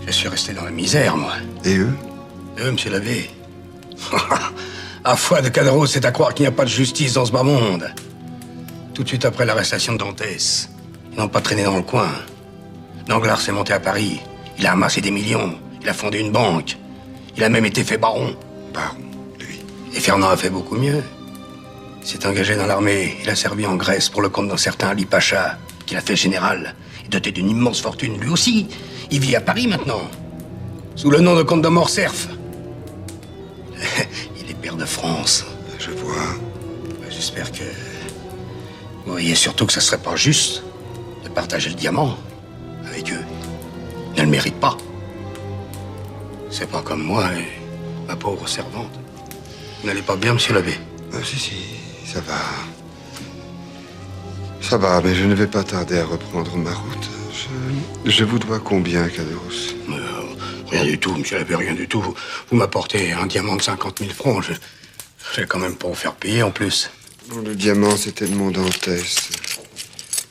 Je suis resté dans la misère, moi. Et eux? Eux, monsieur l'abbé. À foi de Caderousse, c'est à croire qu'il n'y a pas de justice dans ce bas monde. Tout de suite après l'arrestation de Dantès, ils n'ont pas traîné dans le coin. Danglars s'est monté à Paris. Il a amassé des millions. Il a fondé une banque. Il a même été fait baron. Baron, lui. Et Fernand a fait beaucoup mieux. Il s'est engagé dans l'armée. Il a servi en Grèce pour le compte d'un certain Ali Pacha, qu'il a fait général. Et doté d'une immense fortune, lui aussi. Il vit à Paris maintenant, sous le nom de comte de Morcerf. Il est pair de France. Je vois. J'espère que... Vous voyez surtout que ça serait pas juste de partager le diamant avec eux. Ils ne le méritent pas. C'est pas comme moi et ma pauvre servante. Vous n'allez pas bien, monsieur l'abbé? Si, ça va. Ça va, mais je ne vais pas tarder à reprendre ma route. Je vous dois combien, Caderousse? Rien du tout, monsieur l'abbé, rien du tout. Vous m'apportez un diamant de 50 000 francs. Je vais quand même pas vous faire payer en plus. Bon, le diamant, c'était de mon Dantès.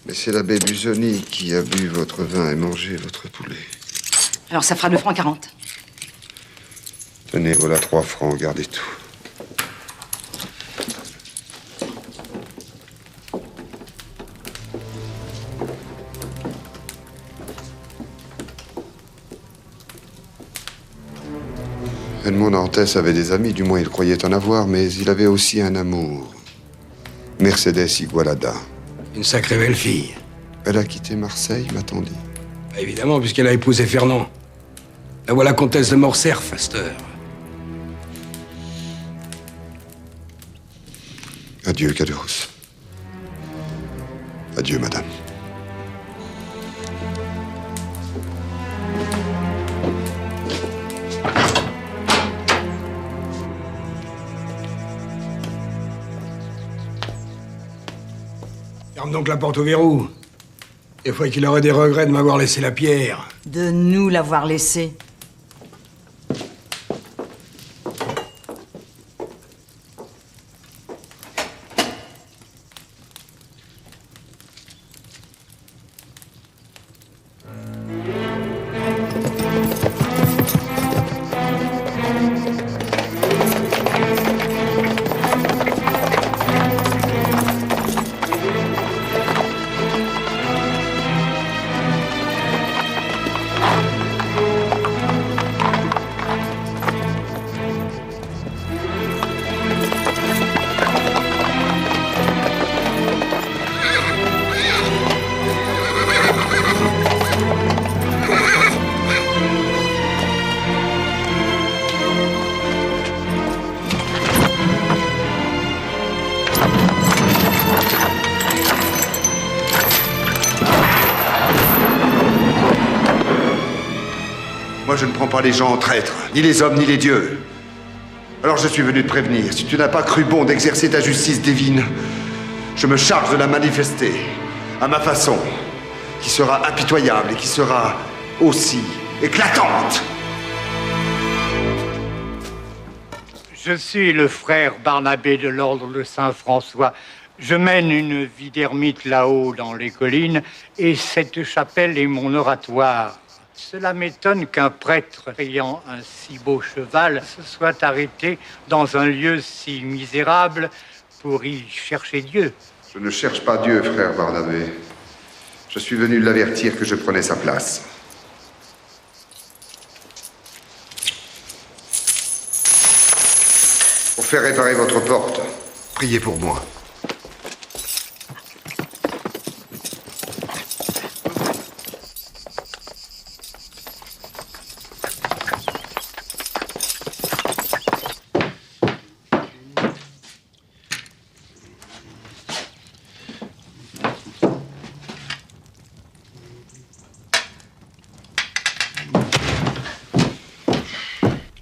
Mais c'est l'abbé Busoni qui a bu votre vin et mangé votre poulet. Alors ça fera 2 francs 40. Tenez, voilà 3 francs, gardez tout. Edmond Dantès avait des amis, du moins il croyait en avoir, mais il avait aussi un amour. Mercedes Igualada. Une sacrée belle fille. Elle a quitté Marseille, m'a-t-on dit? Évidemment, puisqu'elle a épousé Fernand. La voilà comtesse de Morcerf, à cette heure. Adieu, Caderousse. Adieu, madame. Ferme donc la porte au verrou. Des fois qu'il aurait des regrets de m'avoir laissé la pierre. De nous l'avoir laissé. Moi, je ne prends pas les gens en traîtres, ni les hommes, ni les dieux. Alors je suis venu te prévenir. Si tu n'as pas cru bon d'exercer ta justice divine, je me charge de la manifester, à ma façon, qui sera impitoyable et qui sera aussi éclatante. Je suis le frère Barnabé de l'ordre de Saint-François. Je mène une vie d'ermite là-haut dans les collines et cette chapelle est mon oratoire. Cela m'étonne qu'un prêtre ayant un si beau cheval se soit arrêté dans un lieu si misérable pour y chercher Dieu. Je ne cherche pas Dieu, frère Barnabé. Je suis venu l'avertir que je prenais sa place. Pour faire réparer votre porte, priez pour moi.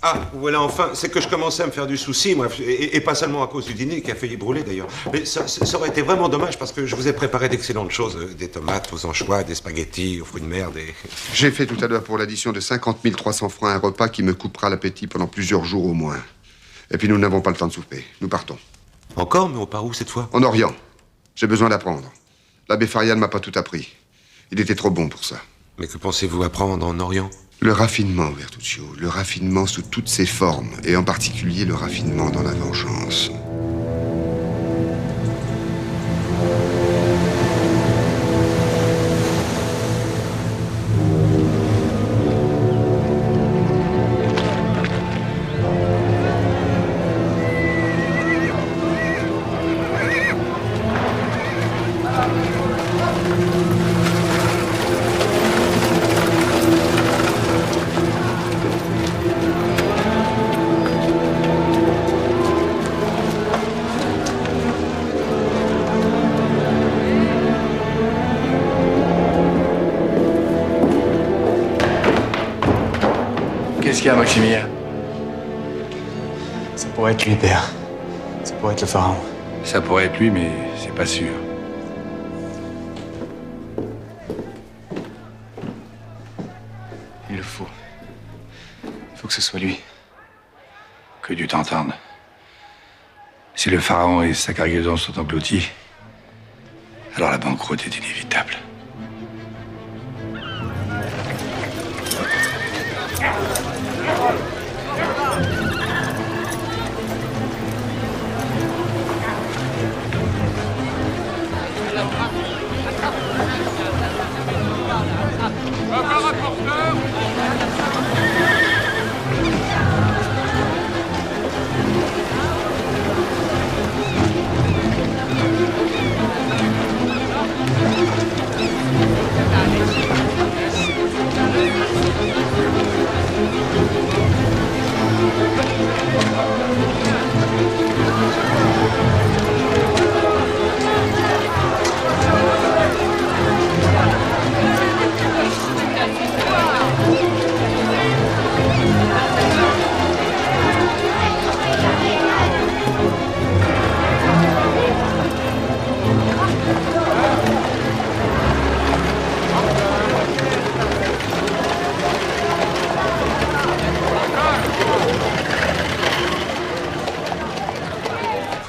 Ah, voilà, enfin, c'est que je commençais à me faire du souci, moi, et pas seulement à cause du dîner qui a failli brûler d'ailleurs. Mais ça aurait été vraiment dommage parce que je vous ai préparé d'excellentes choses, des tomates aux anchois, des spaghettis aux fruits de mer, des... J'ai fait tout à l'heure pour l'addition de 50 300 francs un repas qui me coupera l'appétit pendant plusieurs jours au moins. Et puis nous n'avons pas le temps de souper. Nous partons. Encore? Mais on part où cette fois? En Orient. J'ai besoin d'apprendre. L'abbé Faria ne m'a pas tout appris. Il était trop bon pour ça. Mais que pensez-vous apprendre en Orient? Le raffinement, Bertuccio. Le raffinement sous toutes ses formes. Et en particulier le raffinement dans la vengeance. Qu'est-ce qu'il y a, Maximilien? Ça pourrait être lui, père. Ça pourrait être le pharaon. Ça pourrait être lui, mais c'est pas sûr. Il le faut. Il faut que ce soit lui. Que Dieu t'entende. Si le pharaon et sa cargaison sont engloutis, alors la banqueroute est inévitable.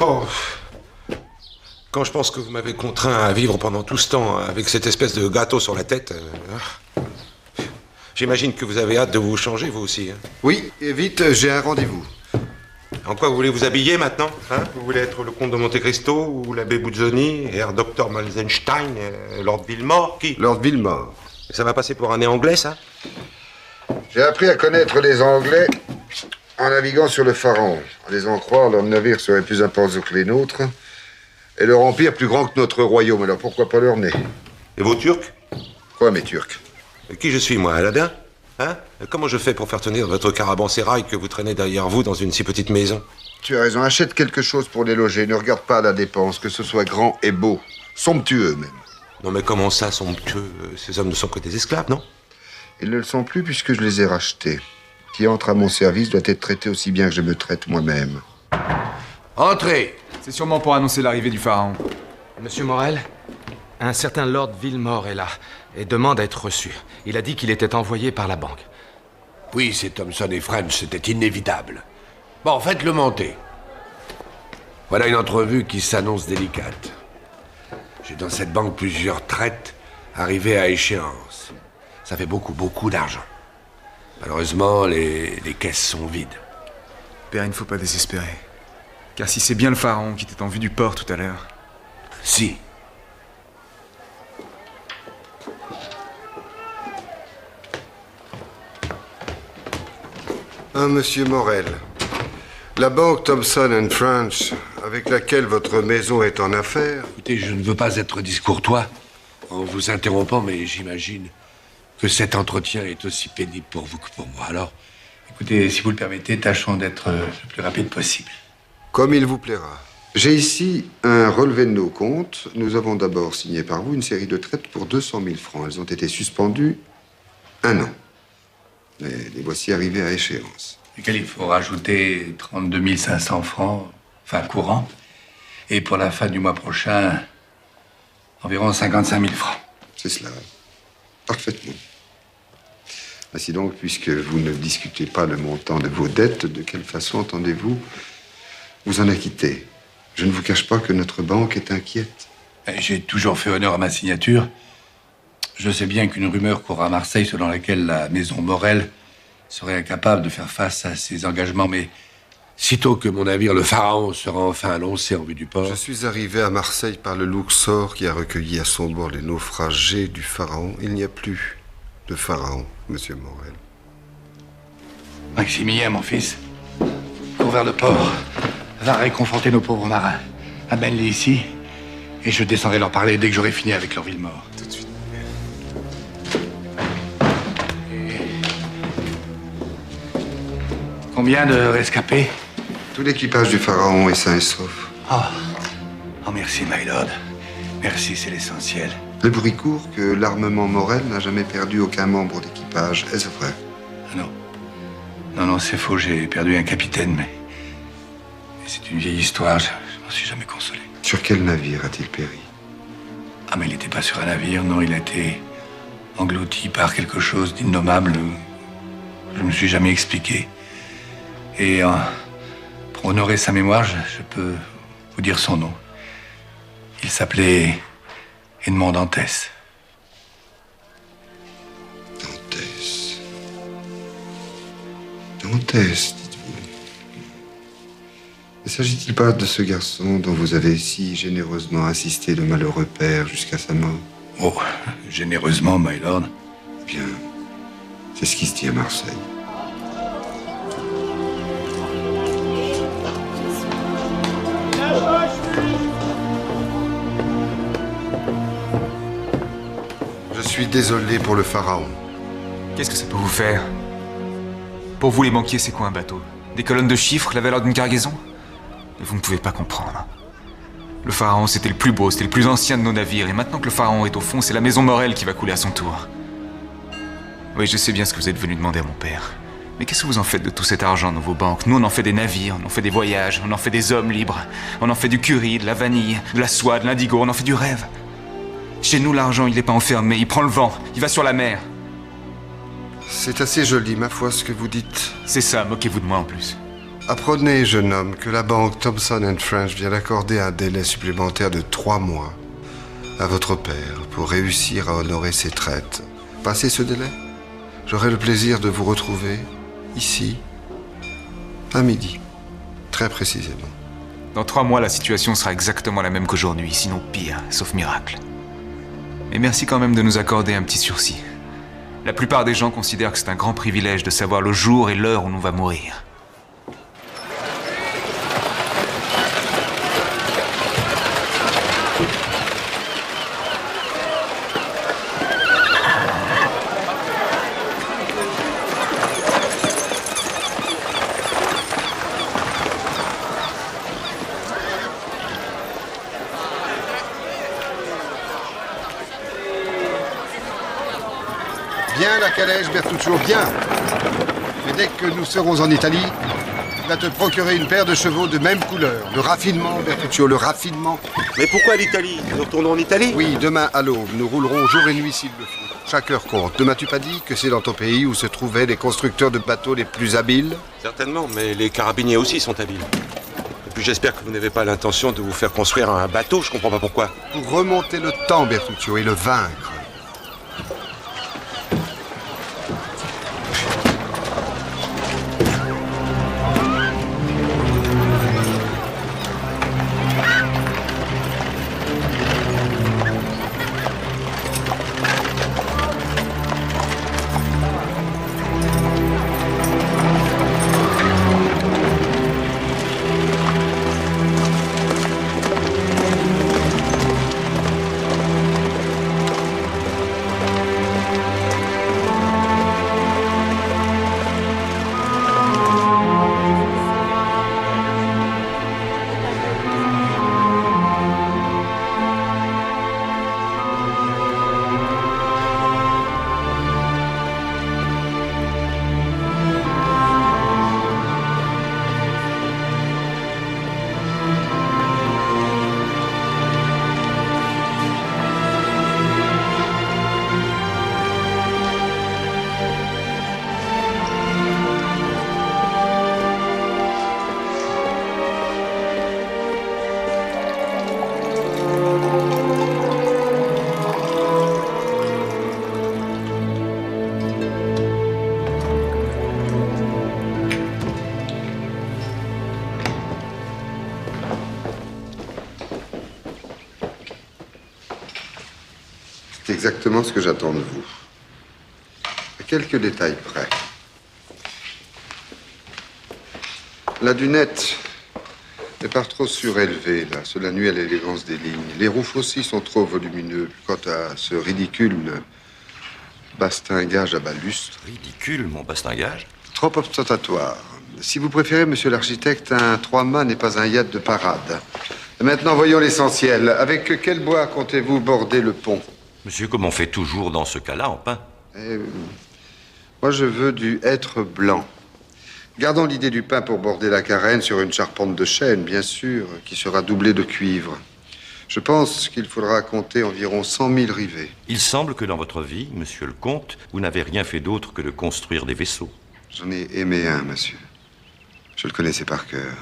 Oh. Quand je pense que vous m'avez contraint à vivre pendant tout ce temps avec cette espèce de gâteau sur la tête... J'imagine que vous avez hâte de vous changer, vous aussi. Hein? Oui, et vite, j'ai un rendez-vous. En quoi vous voulez vous habiller maintenant, hein? Vous voulez être le comte de Monte Cristo, ou l'abbé Buzzoni, Herr Dr. Malzenstein, Lord Villemort, qui? Lord Villemort. Ça va passer pour un nez anglais, ça? J'ai appris à connaître les Anglais en naviguant sur le Pharaon. À les en croire, leurs navires seraient plus importants que les nôtres, et leur empire plus grand que notre royaume. Alors pourquoi pas leur nez? Et vos Turcs? Quoi, mes Turcs? Qui je suis, moi, Aladdin? Hein? Comment je fais pour faire tenir votre caravansérail que vous traînez derrière vous dans une si petite maison? Tu as raison, achète quelque chose pour les loger. Ne regarde pas à la dépense, que ce soit grand et beau. Somptueux, même. Non, mais comment ça, somptueux? Ces hommes ne sont que des esclaves, non? Ils ne le sont plus puisque je les ai rachetés. Qui entre à mon service doit être traité aussi bien que je me traite moi-même. Entrez! C'est sûrement pour annoncer l'arrivée du pharaon. Monsieur Morel, un certain Lord Villemort est là et demande à être reçu. Il a dit qu'il était envoyé par la banque. Oui, c'est Thompson et French, c'était inévitable. Bon, faites-le monter. Voilà une entrevue qui s'annonce délicate. J'ai dans cette banque plusieurs traites arrivées à échéance. Ça fait beaucoup d'argent. Malheureusement, les caisses sont vides. Père, il ne faut pas désespérer. Car si c'est bien le pharaon qui était en vue du port tout à l'heure... Si. Monsieur Morel, la banque Thompson & French, avec laquelle votre maison est en affaires... Écoutez, je ne veux pas être discourtois en vous interrompant, mais j'imagine que cet entretien est aussi pénible pour vous que pour moi. Alors, écoutez, si vous le permettez, tâchons d'être le plus rapide possible. Comme il vous plaira. J'ai ici un relevé de nos comptes. Nous avons d'abord signé par vous une série de traites pour 200 000 francs. Elles ont été suspendues 1 an. Mais les voici arrivées à échéance. duquel il faut rajouter 32 500 francs, enfin courant, et pour la fin du mois prochain, environ 55 000 francs. C'est cela. Parfaitement. Ainsi donc, puisque vous ne discutez pas le montant de vos dettes, de quelle façon entendez-vous vous en acquitter? Je ne vous cache pas que notre banque est inquiète. J'ai toujours fait honneur à ma signature. Je sais bien qu'une rumeur court à Marseille selon laquelle la maison Morel serait incapable de faire face à ses engagements, mais... Sitôt que mon navire, le Pharaon, sera enfin annoncé en vue du port... Je suis arrivé à Marseille par le Luxor qui a recueilli à son bord les naufragés du Pharaon. Il n'y a plus de Pharaon, monsieur Morel. Maximilien, mon fils, cours vers le port. Va réconforter nos pauvres marins. Amène-les ici, et je descendrai leur parler dès que j'aurai fini avec leur ville mort. Tout de suite. Combien de rescapés? Tout l'équipage du Pharaon est sain et sauf. Oh, merci, my lord. Merci, c'est l'essentiel. Le bruit court que l'armement Morel n'a jamais perdu aucun membre d'équipage. Est-ce vrai? Non. Non, c'est faux. J'ai perdu un capitaine, mais c'est une vieille histoire. Je m'en suis jamais consolé. Sur quel navire a-t-il péri? Ah, mais il n'était pas sur un navire, non. Il a été englouti par quelque chose d'innommable. Je ne me suis jamais expliqué. Et pour honorer sa mémoire, je peux vous dire son nom. Il s'appelait Edmond Dantès. Dantès, dites-vous. Ne s'agit-il pas de ce garçon dont vous avez si généreusement assisté le malheureux père jusqu'à sa mort? Oh, généreusement, my lord. Bien, c'est ce qui se dit à Marseille. Je suis désolé pour le Pharaon. Qu'est-ce que ça peut vous faire? Pour vous, les banquiers, c'est quoi un bateau? Des colonnes de chiffres, la valeur d'une cargaison? Mais vous ne pouvez pas comprendre. Le Pharaon, c'était le plus beau, c'était le plus ancien de nos navires. Et maintenant que le Pharaon est au fond, c'est la maison Morel qui va couler à son tour. Oui, je sais bien ce que vous êtes venu demander à mon père. Mais qu'est-ce que vous en faites de tout cet argent dans vos banques? Nous, on en fait des navires, on en fait des voyages, on en fait des hommes libres. On en fait du curry, de la vanille, de la soie, de l'indigo, on en fait du rêve. Chez nous, l'argent, il n'est pas enfermé, il prend le vent, il va sur la mer. C'est assez joli, ma foi, ce que vous dites. C'est ça, moquez-vous de moi en plus. Apprenez, jeune homme, que la banque Thomson & French vient d'accorder un délai supplémentaire de 3 mois à votre père pour réussir à honorer ses traites. Passé ce délai, j'aurai le plaisir de vous retrouver ici, à midi, très précisément. Dans 3 mois, la situation sera exactement la même qu'aujourd'hui, sinon pire, sauf miracle. Et merci quand même de nous accorder un petit sursis. La plupart des gens considèrent que c'est un grand privilège de savoir le jour et l'heure où l'on va mourir. Bien la calèche, Bertuccio, bien. Mais dès que nous serons en Italie, tu vas te procurer une paire de chevaux de même couleur. Le raffinement, Bertuccio, le raffinement. Mais pourquoi l'Italie? Nous retournons en Italie? Oui, demain à l'aube, nous roulerons jour et nuit s'il le faut. Chaque heure compte. Ne m'as-tu pas dit que c'est dans ton pays où se trouvaient les constructeurs de bateaux les plus habiles? Certainement, mais les carabiniers aussi sont habiles. Et puis j'espère que vous n'avez pas l'intention de vous faire construire un bateau, je comprends pas pourquoi. Pour remonter le temps, Bertuccio, et le vaincre. C'est exactement ce que j'attends de vous. À quelques détails près. La dunette n'est pas trop surélevée, là. Cela nuit à l'élégance des lignes. Les roues aussi sont trop volumineux. Quant à ce ridicule bastingage à balustre... Ridicule, mon bastingage? Trop ostentatoire. Si vous préférez, monsieur l'architecte, un 3-mâts n'est pas un yacht de parade. Et maintenant, voyons l'essentiel. Avec quel bois comptez-vous border le pont? Monsieur, comme on fait toujours dans ce cas-là, en pin? Moi, je veux du hêtre blanc. Gardons l'idée du pin pour border la carène sur une charpente de chêne, bien sûr, qui sera doublée de cuivre. Je pense qu'il faudra compter environ 100 000 rivets. Il semble que dans votre vie, monsieur le comte, vous n'avez rien fait d'autre que de construire des vaisseaux. J'en ai aimé un, monsieur. Je le connaissais par cœur.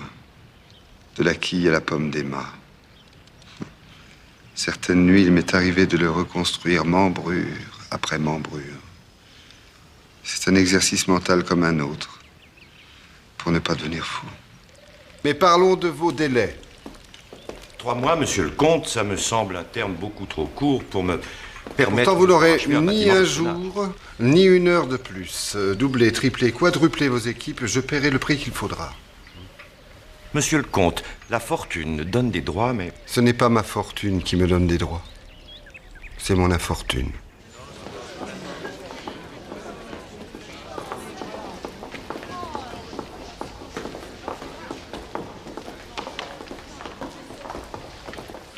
De la quille à la pomme d'Emma. Certaines nuits, il m'est arrivé de le reconstruire membrure après membrure. C'est un exercice mental comme un autre, pour ne pas devenir fou. Mais parlons de vos délais. 3 mois, monsieur le comte, ça me semble un terme beaucoup trop court pour me permettre... Pourtant, vous n'aurez de ni un jour, ni une heure de plus. Doublez, triplez, quadruplez vos équipes, je paierai le prix qu'il faudra. Monsieur le comte, la fortune donne des droits, mais... Ce n'est pas ma fortune qui me donne des droits. C'est mon infortune.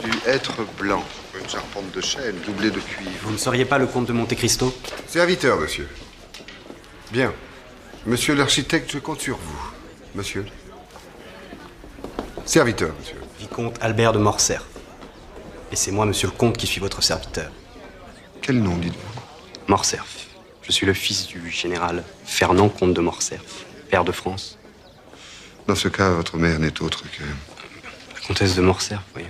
Du hêtre blanc, une charpente de chêne doublée de cuivre. Vous ne seriez pas le comte de Monte Cristo? Serviteur, monsieur. Bien. Monsieur l'architecte, je compte sur vous. Monsieur. Serviteur, monsieur. Vicomte Albert de Morcerf. Et c'est moi, monsieur le comte, qui suis votre serviteur. Quel nom dites-vous? Morcerf. Je suis le fils du général Fernand, comte de Morcerf, père de France. Dans ce cas, votre mère n'est autre que... La comtesse de Morcerf, voyez.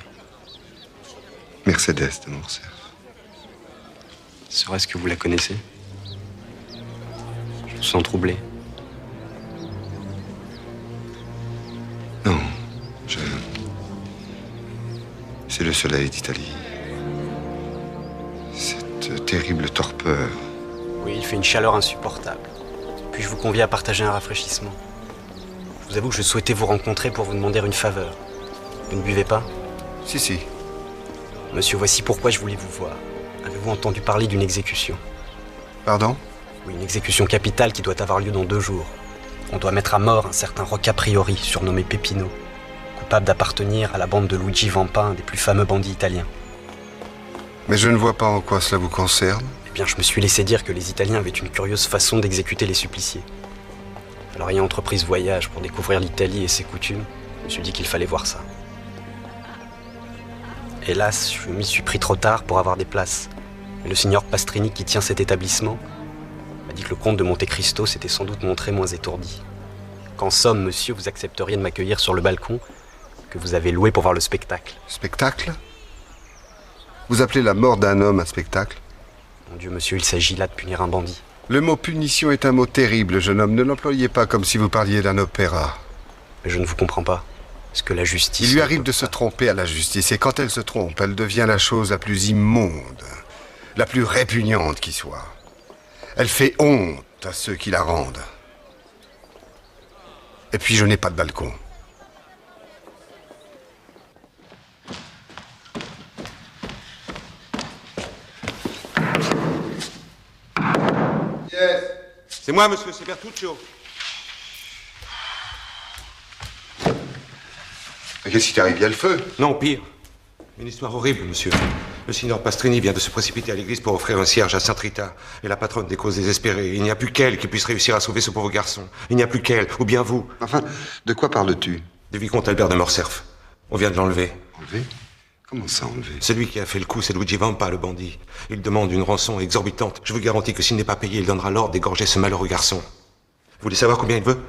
Mercédès de Morcerf. Serait-ce que vous la connaissez? Je me sens troublé. Non, c'est le soleil d'Italie. Cette terrible torpeur. Oui, il fait une chaleur insupportable. Puis je vous convie à partager un rafraîchissement. Je vous avoue que je souhaitais vous rencontrer pour vous demander une faveur. Vous ne buvez pas? Si. Monsieur, voici pourquoi je voulais vous voir. Avez-vous entendu parler d'une exécution? Pardon? Oui, une exécution capitale qui doit avoir lieu dans 2 jours. On doit mettre à mort un certain Rocca Priori, surnommé Peppino, coupable d'appartenir à la bande de Luigi Vampa, un des plus fameux bandits italiens. Mais je ne vois pas en quoi cela vous concerne. Eh bien, je me suis laissé dire que les Italiens avaient une curieuse façon d'exécuter les suppliciés. Alors, ayant entrepris ce voyage pour découvrir l'Italie et ses coutumes, je me suis dit qu'il fallait voir ça. Hélas, je m'y suis pris trop tard pour avoir des places. Mais le signor Pastrini, qui tient cet établissement, m'a dit que le comte de Monte Cristo s'était sans doute montré moins étourdi. Qu'en somme, monsieur, vous accepteriez de m'accueillir sur le balcon que vous avez loué pour voir le spectacle. Spectacle? Vous appelez la mort d'un homme un spectacle? Mon Dieu, monsieur, il s'agit là de punir un bandit. Le mot punition est un mot terrible, jeune homme. Ne l'employez pas comme si vous parliez d'un opéra. Mais je ne vous comprends pas. Est-ce que la justice... Il lui arrive de se tromper à la justice, et quand elle se trompe, elle devient la chose la plus immonde, la plus répugnante qui soit. Elle fait honte à ceux qui la rendent. Et puis je n'ai pas de balcon. Yes. C'est moi, monsieur, c'est Bertuccio. Qu'est-ce qui t'arrive? Il y a le feu? Non, pire. Une histoire horrible, monsieur. Le signor Pastrini vient de se précipiter à l'église pour offrir un cierge à Sainte Rita. Et la patronne des causes désespérées. Il n'y a plus qu'elle qui puisse réussir à sauver ce pauvre garçon. Il n'y a plus qu'elle, ou bien vous. Enfin, de quoi parles-tu? Du vicomte Albert de Morcerf. On vient de l'enlever. Enlever? Comment ça, enlever? Celui qui a fait le coup, c'est Luigi Vampa, le bandit. Il demande une rançon exorbitante. Je vous garantis que s'il n'est pas payé, il donnera l'ordre d'égorger ce malheureux garçon. Vous voulez savoir combien il veut?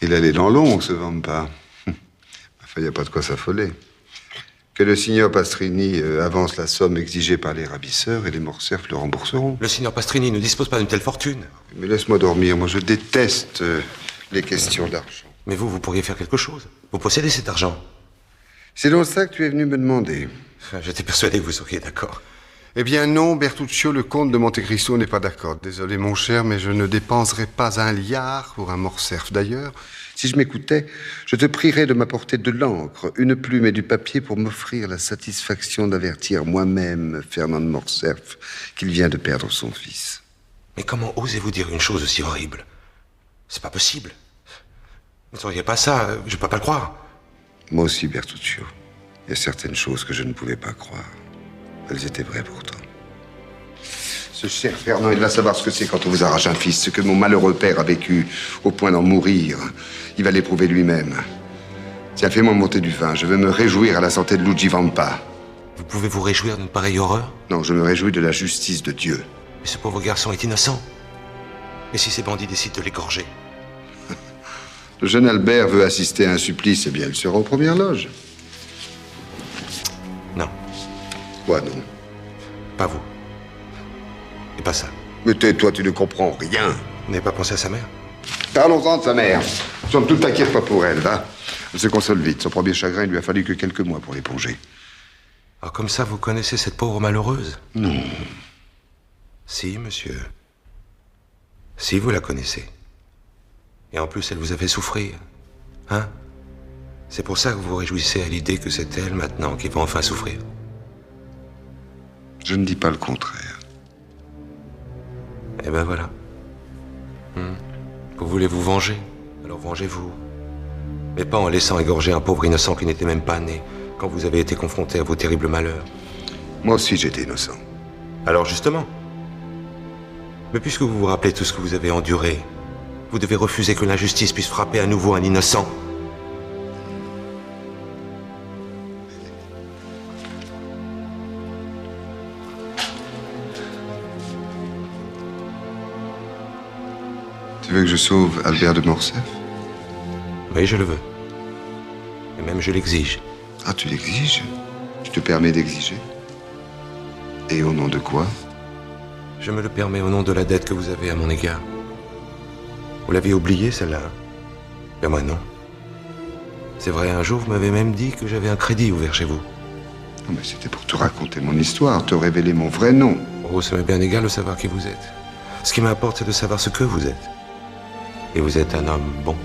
Il allait dans l'ombre, ce Vampa. Enfin, il n'y a pas de quoi s'affoler. Que le signor Pastrini avance la somme exigée par les ravisseurs et les Morcerf le rembourseront. Le signor Pastrini ne dispose pas d'une telle fortune. Mais laisse-moi dormir, moi je déteste les questions d'argent. Mais vous pourriez faire quelque chose. Vous possédez cet argent. C'est donc ça que tu es venu me demander. J'étais persuadé que vous seriez d'accord. Eh bien non, Bertuccio, le comte de Monte Cristo n'est pas d'accord. Désolé mon cher, mais je ne dépenserai pas un liard pour un Morcerf. D'ailleurs, si je m'écoutais, je te prierais de m'apporter de l'encre, une plume et du papier pour m'offrir la satisfaction d'avertir moi-même Fernand de Morcerf qu'il vient de perdre son fils. Mais comment osez-vous dire une chose aussi horrible? C'est pas possible. Vous ne sauriez pas ça, je peux pas le croire. Moi aussi, Bertuccio. Il y a certaines choses que je ne pouvais pas croire. Elles étaient vraies pourtant. Ce cher Fernand, il va savoir ce que c'est quand on vous arrache un fils, ce que mon malheureux père a vécu au point d'en mourir. Il va l'éprouver lui-même. Tiens, fais-moi monter du vin. Je veux me réjouir à la santé de Luigi Vampa. Vous pouvez vous réjouir d'une pareille horreur? Non, je me réjouis de la justice de Dieu. Mais ce pauvre garçon est innocent. Et si ces bandits décident de l'égorger? Le jeune Albert veut assister à un supplice, eh bien, il sera aux premières loges. Non. Quoi, non? Pas vous. Et pas ça. Mais tais-toi, tu ne comprends rien. Vous n'avez pas pensé à sa mère? Parlons-en de sa mère. Somme toute, t'inquiète pas pour elle, va. Elle se console vite. Son premier chagrin, il lui a fallu que quelques mois pour l'éponger. Alors comme ça, vous connaissez cette pauvre malheureuse? Non. Si, monsieur. Si, vous la connaissez. Et en plus, elle vous a fait souffrir. Hein? C'est pour ça que vous vous réjouissez à l'idée que c'est elle, maintenant, qui va enfin souffrir. Je ne dis pas le contraire. Eh ben voilà. Vous voulez vous venger, alors vengez-vous. Mais pas en laissant égorger un pauvre innocent qui n'était même pas né, quand vous avez été confronté à vos terribles malheurs. Moi aussi, j'étais innocent. Alors justement. Mais puisque vous vous rappelez tout ce que vous avez enduré, vous devez refuser que l'injustice puisse frapper à nouveau un innocent. Tu veux que je sauve Albert de Morcerf? Oui, je le veux. Et même je l'exige. Ah, tu l'exiges? Tu te permets d'exiger? Et au nom de quoi? Je me le permets au nom de la dette que vous avez à mon égard. Vous l'aviez oubliée, celle-là? Ben moi, non. C'est vrai, un jour, vous m'avez même dit que j'avais un crédit ouvert chez vous. Non, mais c'était pour te raconter mon histoire, te révéler mon vrai nom. Oh, ça m'est bien égal de savoir qui vous êtes. Ce qui m'importe, c'est de savoir ce que vous êtes. Et vous êtes un homme bon.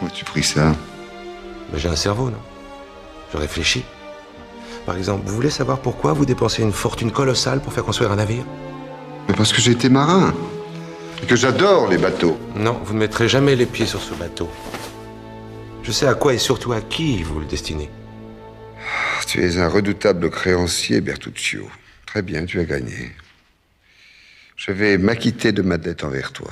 Où as-tu pris ça? Mais j'ai un cerveau, non? Je réfléchis. Par exemple, vous voulez savoir pourquoi vous dépensez une fortune colossale pour faire construire un navire? Mais parce que j'ai été marin. Et que j'adore les bateaux. Non, vous ne mettrez jamais les pieds sur ce bateau. Je sais à quoi et surtout à qui vous le destinez. Tu es un redoutable créancier, Bertuccio. Très bien, tu as gagné. Je vais m'acquitter de ma dette envers toi.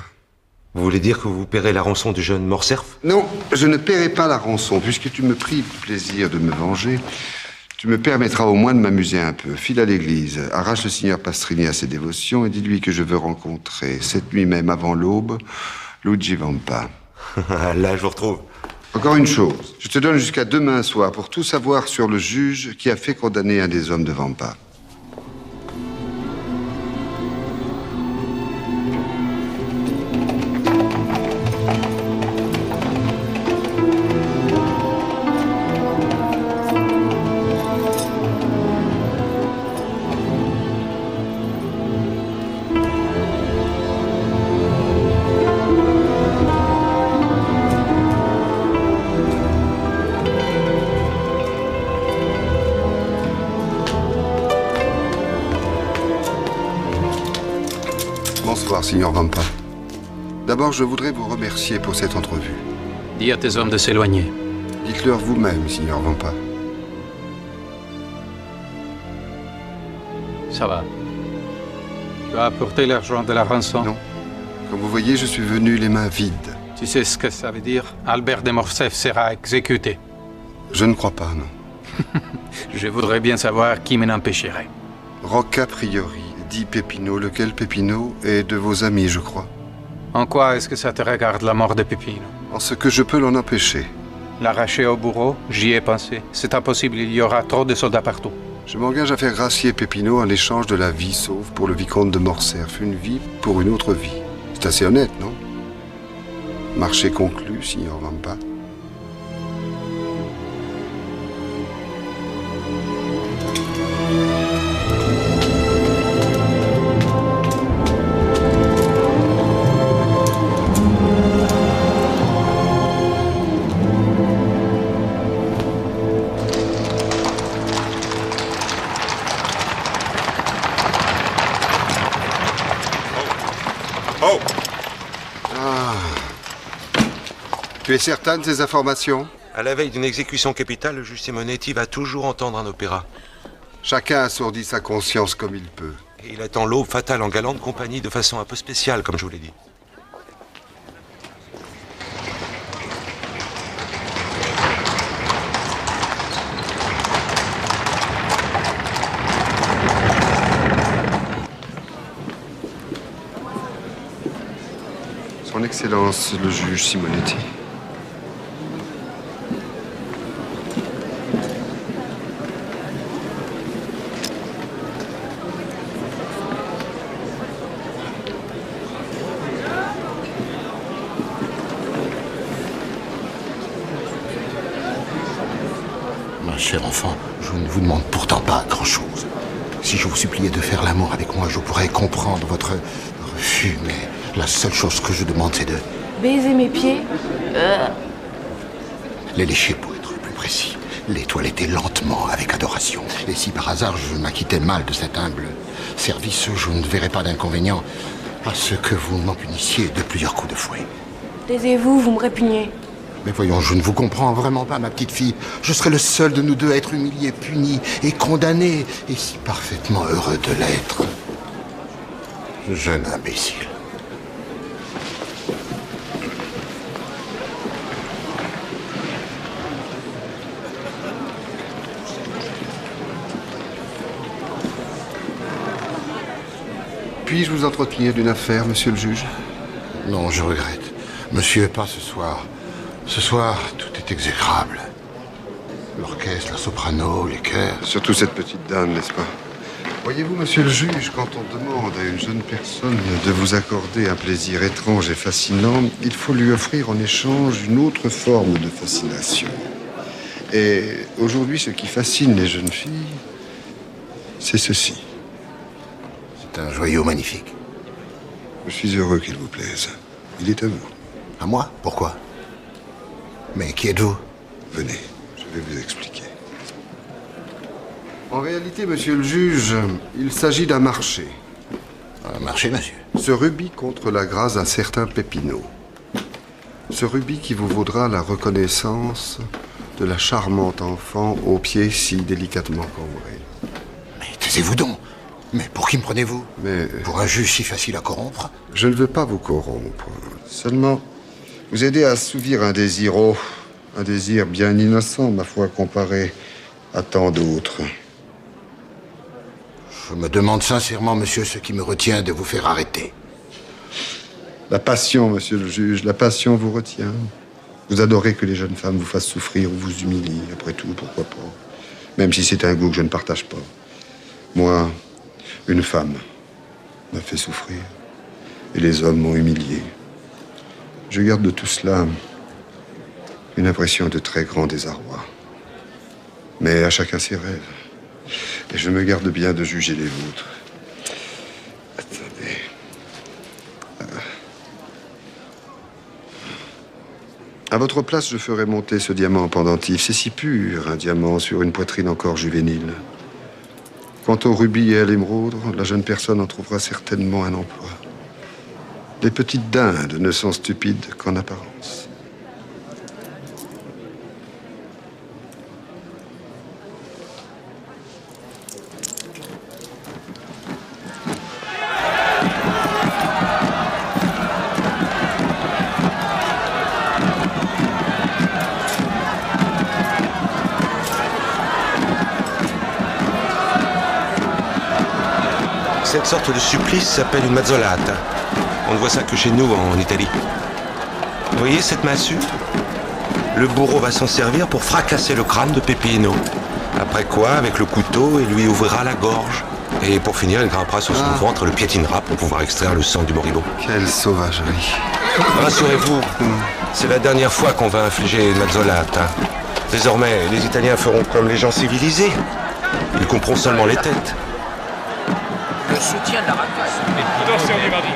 Vous voulez dire que vous paierez la rançon du jeune Morcerf? Non, je ne paierai pas la rançon. Puisque tu me prives du plaisir de me venger, tu me permettras au moins de m'amuser un peu. File à l'église, arrache le signor Pastrini à ses dévotions et dis-lui que je veux rencontrer, cette nuit même avant l'aube, Luigi Vampa. Là, je vous retrouve. Encore une chose, je te donne jusqu'à demain soir pour tout savoir sur le juge qui a fait condamner un des hommes de Vampa. Bonsoir, signor Vampa. D'abord, je voudrais vous remercier pour cette entrevue. Dis à tes hommes de s'éloigner. Dites-leur vous-même, signor Vampa. Ça va. Tu as apporté l'argent de la rançon? Non. Comme vous voyez, je suis venu les mains vides. Tu sais ce que ça veut dire? Albert de Morcerf sera exécuté. Je ne crois pas, non. Je voudrais bien savoir qui m'en empêcherait. Rocca Priori, dit Peppino. Lequel Peppino est de vos amis, je crois. En quoi est-ce que ça te regarde, la mort de Peppino? En ce que je peux l'en empêcher. L'arracher au bourreau, j'y ai pensé. C'est impossible, il y aura trop de soldats partout. Je m'engage à faire gracier Peppino en échange de la vie sauve pour le vicomte de Morcerf. Une vie pour une autre vie. C'est assez honnête, non? Marché conclu, signor Vampa. Tu es certain de ces informations? À la veille d'une exécution capitale, le juge Simonetti va toujours entendre un opéra. Chacun assourdit sa conscience comme il peut. Et il attend l'aube fatale en galante compagnie de façon un peu spéciale, comme je vous l'ai dit. Son Excellence, le juge Simonetti. Ma chère enfant, je ne vous demande pourtant pas grand-chose. Si je vous suppliais de faire l'amour avec moi, je pourrais comprendre votre refus, mais la seule chose que je demande, c'est de Baiser mes pieds. les lécher pour être plus précis, les toiletter lentement avec adoration. Et si par hasard je m'acquittais mal de cet humble service, je ne verrais pas d'inconvénient à ce que vous m'en punissiez de plusieurs coups de fouet. Taisez-vous, vous me répugnez. Mais voyons, je ne vous comprends vraiment pas, ma petite fille. Je serais le seul de nous deux à être humilié, puni et condamné, et si parfaitement heureux de l'être. Jeune imbécile. Puis-je vous entretenir d'une affaire, monsieur le juge? Non, je regrette. Monsieur, pas ce soir. Ce soir, tout est exécrable. L'orchestre, la soprano, les chœurs. Surtout cette petite dame, n'est-ce pas? Voyez-vous, monsieur le juge, quand on demande à une jeune personne de vous accorder un plaisir étrange et fascinant, il faut lui offrir en échange une autre forme de fascination. Et aujourd'hui, ce qui fascine les jeunes filles, c'est ceci. C'est un joyau magnifique. Je suis heureux qu'il vous plaise. Il est à vous. À moi? Pourquoi? Mais qui êtes-vous? Venez, je vais vous expliquer. En réalité, monsieur le juge, il s'agit d'un marché. Un marché, monsieur? Ce rubis contre la grâce d'un certain Pépinot. Ce rubis qui vous vaudra la reconnaissance de la charmante enfant aux pieds si délicatement cambrés. Mais taisez-vous donc. Mais pour qui me prenez-vous? Mais... Pour un juge si facile à corrompre? Je ne veux pas vous corrompre. Seulement, vous aider à assouvir un désir, oh, un désir bien innocent, ma foi, comparé à tant d'autres. Je me demande sincèrement, monsieur, ce qui me retient de vous faire arrêter. La passion, monsieur le juge, la passion vous retient. Vous adorez que les jeunes femmes vous fassent souffrir ou vous humilient. Après tout, pourquoi pas? Même si c'est un goût que je ne partage pas. Moi, une femme m'a fait souffrir. Et les hommes m'ont humilié. Je garde de tout cela une impression de très grand désarroi. Mais à chacun ses rêves. Et je me garde bien de juger les vôtres. Attendez. À votre place, je ferais monter ce diamant en pendentif. C'est si pur, un diamant sur une poitrine encore juvénile. Quant au rubis et à l'émeraude, la jeune personne en trouvera certainement un emploi. Les petites dindes ne sont stupides qu'en apparence. Cette sorte de supplice s'appelle une mazzolata. On ne voit ça que chez nous, en Italie. Vous voyez cette massue? Le bourreau va s'en servir pour fracasser le crâne de Peppino. Après quoi, avec le couteau, il lui ouvrira la gorge. Et pour finir, il grimpera sur son ventre et le piétinera pour pouvoir extraire le sang du moribond. Quelle sauvagerie. Rassurez-vous, c'est la dernière fois qu'on va infliger une mazzolata. Désormais, les Italiens feront comme les gens civilisés. Ils couperont seulement les têtes. Le soutien de la rapace. Attention, du mardi.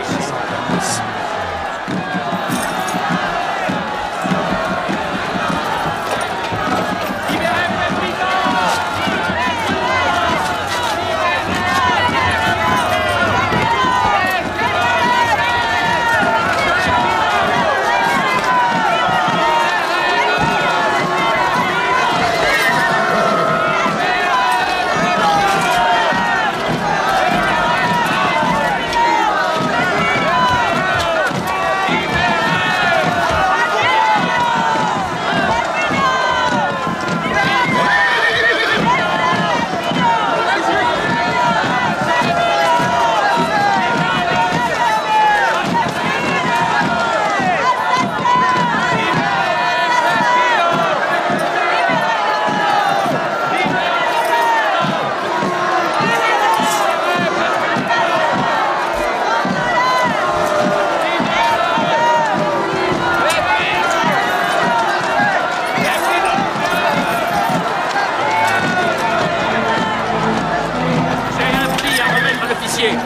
officier.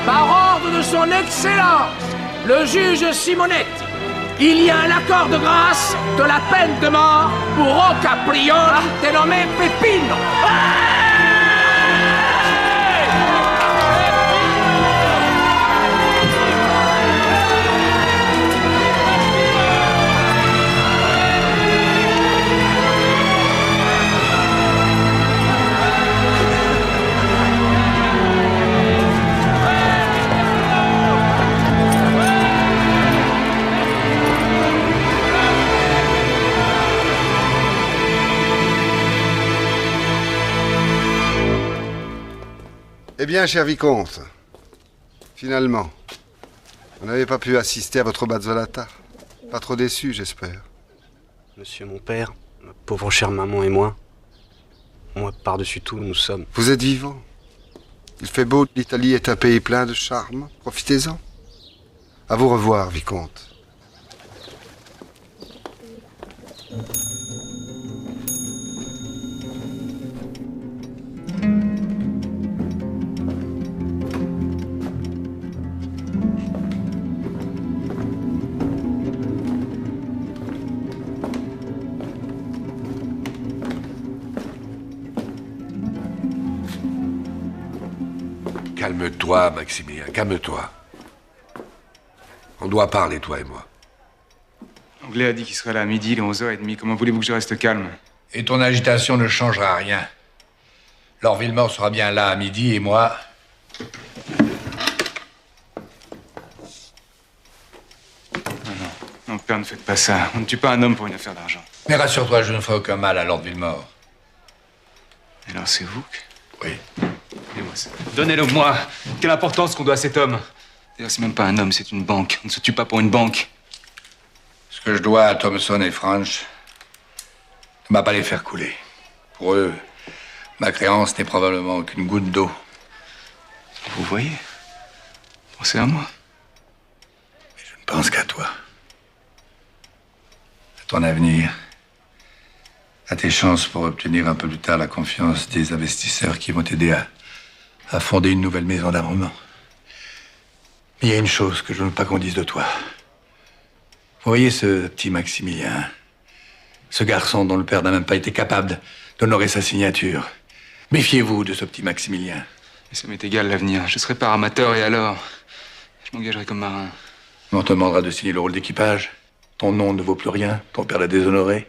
Par ordre de son Excellence, le juge Simonetti, il y a un accord de grâce de la peine de mort pour Rocca Prioli, dénommé Peppino. Eh bien, cher vicomte, finalement, vous n'avez pas pu assister à votre Bazzolata. Pas trop déçu, j'espère. Monsieur mon père, ma pauvre chère maman et moi, par-dessus tout, nous sommes... Vous êtes vivant. Il fait beau, l'Italie est un pays plein de charme. Profitez-en. À vous revoir, vicomte. Calme-toi, Maximilien, calme-toi. On doit parler, toi et moi. L'Anglais a dit qu'il serait là à midi, il est 11h30. Comment voulez-vous que je reste calme? Et ton agitation ne changera rien. Lord Villemort sera bien là à midi et moi... Non, père, ne faites pas ça. On ne tue pas un homme pour une affaire d'argent. Mais rassure-toi, je ne ferai aucun mal à Lord Villemort. Alors c'est vous que... Oui. Donnez-moi ça. Donnez-le-moi. Quelle importance qu'on doit à cet homme? D'ailleurs, c'est même pas un homme, c'est une banque. On ne se tue pas pour une banque. Ce que je dois à Thompson et French ne m'a pas les faire couler. Pour eux, ma créance n'est probablement qu'une goutte d'eau. Vous voyez? Pensez à moi. Mais je ne pense qu'à toi. À ton avenir. À tes chances pour obtenir un peu plus tard la confiance des investisseurs qui vont t'aider à fonder une nouvelle maison d'armement. Mais il y a une chose que je ne veux pas qu'on dise de toi. Vous voyez ce petit Maximilien, ce garçon dont le père n'a même pas été capable d'honorer sa signature. Méfiez-vous de ce petit Maximilien. Et ça m'est égal l'avenir. Je serai pas armateur et alors? Je m'engagerai comme marin. On te demandera de signer le rôle d'équipage. Ton nom ne vaut plus rien. Ton père l'a déshonoré.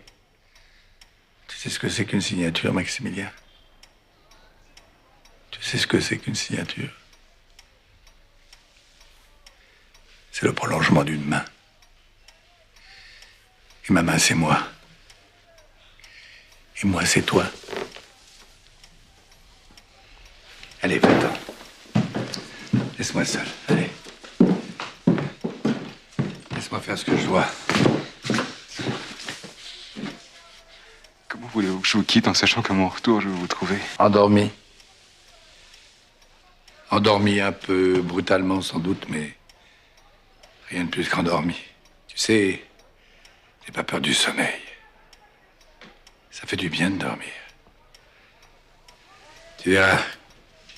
Tu sais ce que c'est qu'une signature, Maximilien? Tu sais ce que c'est qu'une signature? C'est le prolongement d'une main. Et ma main, c'est moi. Et moi, c'est toi. Allez, va-t'en. Laisse-moi seul. Allez. Laisse-moi faire ce que je dois. Comment voulez-vous que je vous quitte en sachant qu'à mon retour, je vais vous trouver? Endormi. Endormi un peu brutalement, sans doute, mais rien de plus qu'endormi. Tu sais, n'aie pas peur du sommeil. Ça fait du bien de dormir. Tu verras,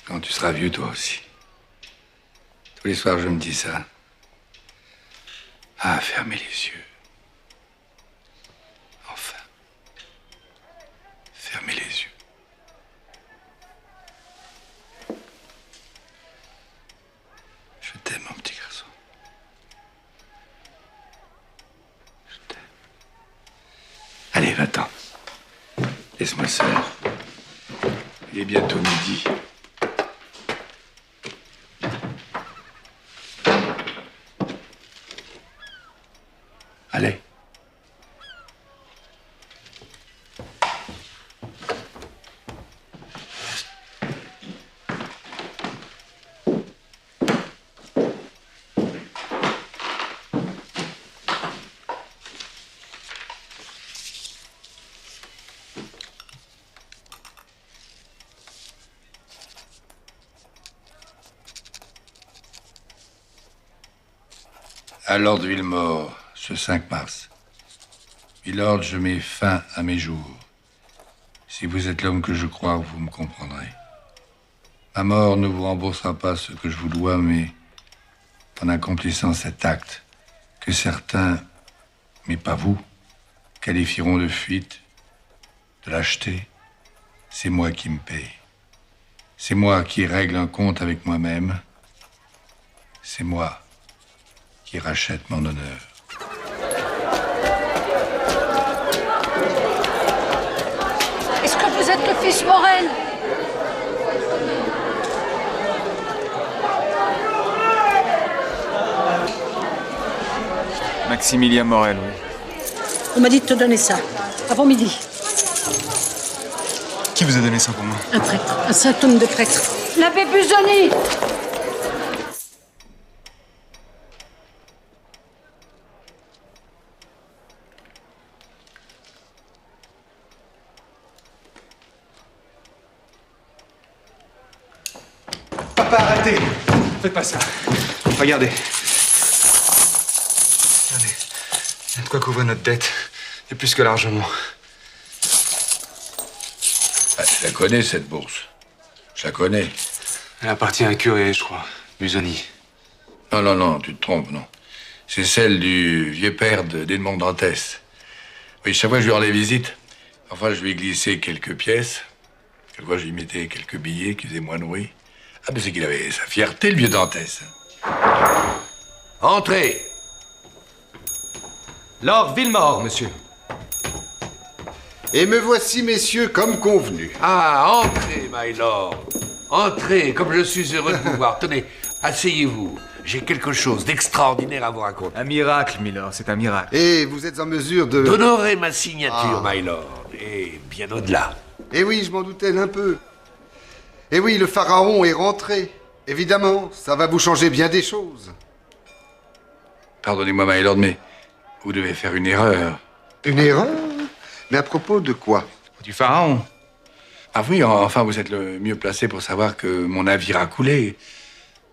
quand tu seras vieux, toi aussi. Tous les soirs, je me dis ça. Ah, fermez les yeux. Enfin. Fermez les yeux. Je t'aime, mon petit garçon. Je t'aime. Allez, va-t'en. Laisse-moi seul. Il est bientôt midi. Allez. À Lord Wilmore, ce 5 mars. Milord, je mets fin à mes jours. Si vous êtes l'homme que je crois, vous me comprendrez. Ma mort ne vous remboursera pas ce que je vous dois, mais en accomplissant cet acte que certains, mais pas vous, qualifieront de fuite, de lâcheté, c'est moi qui me paye. C'est moi qui règle un compte avec moi-même. C'est moi qui rachète mon honneur. Est-ce que vous êtes le fils Morel? Maximilien Morel, oui. On m'a dit de te donner ça, avant midi. Qui vous a donné ça pour moi? Un prêtre, un saint homme de prêtre. L'abbé Busoni! Papa, arrêtez! Faites pas ça. Regardez. Regardez. Il y a de quoi couvrir notre dette. Et plus que largement. Ah, je la connais, cette bourse. Je la connais. Elle appartient à un curé, je crois. Busoni. Non, non, non, tu te trompes, non. C'est celle du vieux père d'Edmond Dantès. Oui, chaque fois que je lui rendais visite, enfin, je lui glissais quelques pièces. Quelquefois, je lui mettais quelques billets qui faisaient moins de bruit. Ah, mais c'est qu'il avait sa fierté, le vieux Dantès. Entrez. Lord Wilmore, monsieur. Et me voici, messieurs, comme convenu. Ah, entrez, my lord. Entrez, comme je suis heureux de vous voir. Tenez, asseyez-vous. J'ai quelque chose d'extraordinaire à vous raconter. Un miracle, milord, c'est un miracle. Et vous êtes en mesure de... D'honorer ma signature, my lord. Et bien au-delà. Eh oui, je m'en doutais un peu. Eh oui, le pharaon est rentré. Évidemment, ça va vous changer bien des choses. Pardonnez-moi, my lord, mais vous devez faire une erreur. Une erreur? Mais à propos de quoi? Du pharaon. Ah oui, enfin, vous êtes le mieux placé pour savoir que mon navire a coulé.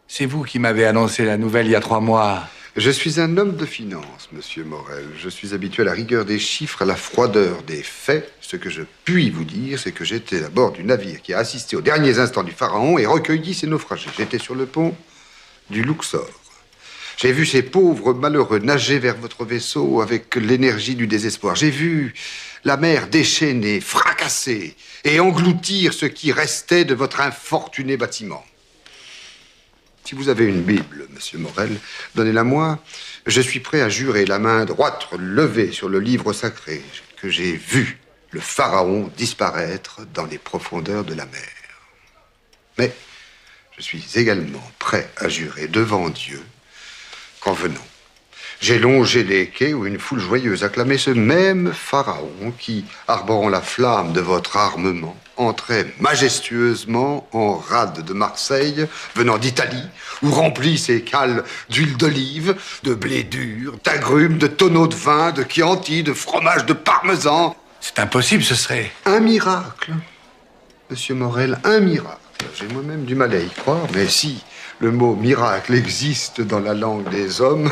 C'est vous qui m'avez annoncé la nouvelle il y a 3 mois. Je suis un homme de finance, monsieur Morel. Je suis habitué à la rigueur des chiffres, à la froideur des faits. Ce que je puis vous dire, c'est que j'étais à bord du navire qui a assisté aux derniers instants du pharaon et recueilli ses naufragés. J'étais sur le pont du Luxor. J'ai vu ces pauvres malheureux nager vers votre vaisseau avec l'énergie du désespoir. J'ai vu la mer déchaîner, fracasser et engloutir ce qui restait de votre infortuné bâtiment. Si vous avez une Bible, monsieur Morel, donnez-la-moi. Je suis prêt à jurer, la main droite levée sur le livre sacré, que j'ai vu le pharaon disparaître dans les profondeurs de la mer. Mais je suis également prêt à jurer devant Dieu qu'en venant, j'ai longé les quais où une foule joyeuse acclamait ce même pharaon qui, arborant la flamme de votre armement, entrait majestueusement en rade de Marseille, venant d'Italie, où remplit ses cales d'huile d'olive, de blé dur, d'agrumes, de tonneaux de vin, de chianti, de fromage de parmesan. C'est impossible, ce serait... Un miracle, monsieur Morel, un miracle. J'ai moi-même du mal à y croire, mais si le mot miracle existe dans la langue des hommes,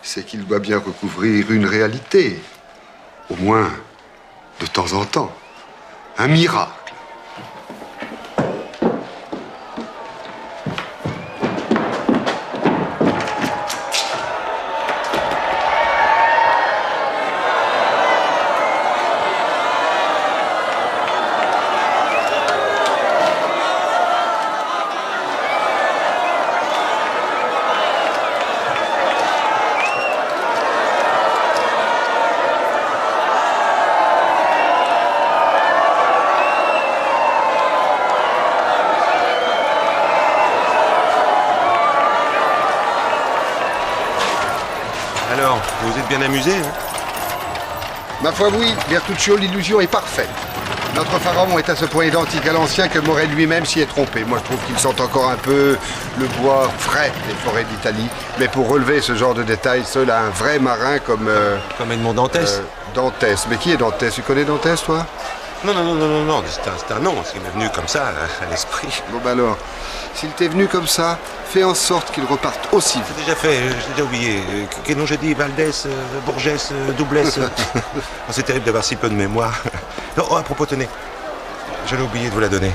c'est qu'il doit bien recouvrir une réalité. Au moins, de temps en temps. Un miracle. Alors, vous êtes bien amusé, hein? Ma foi, oui, Bertuccio, l'illusion est parfaite. Notre pharaon est à ce point identique à l'ancien que Morel lui-même s'y est trompé. Moi, je trouve qu'il sent encore un peu le bois frais des forêts d'Italie. Mais pour relever ce genre de détails, seul un vrai marin comme... Comme Edmond Dantès. Dantès. Mais qui est Dantès? Tu connais Dantès, toi? Non, c'est un nom, ce qui m'est venu comme ça, à l'esprit. Bon, bah alors, s'il t'est venu comme ça, fais en sorte qu'il reparte aussi vite. C'est déjà fait, j'ai déjà oublié. Quel nom j'ai dit? Valdès, Bourgès, Doublès. Oh, c'est terrible d'avoir si peu de mémoire. Oh, à propos, tenez, j'allais oublier de vous la donner.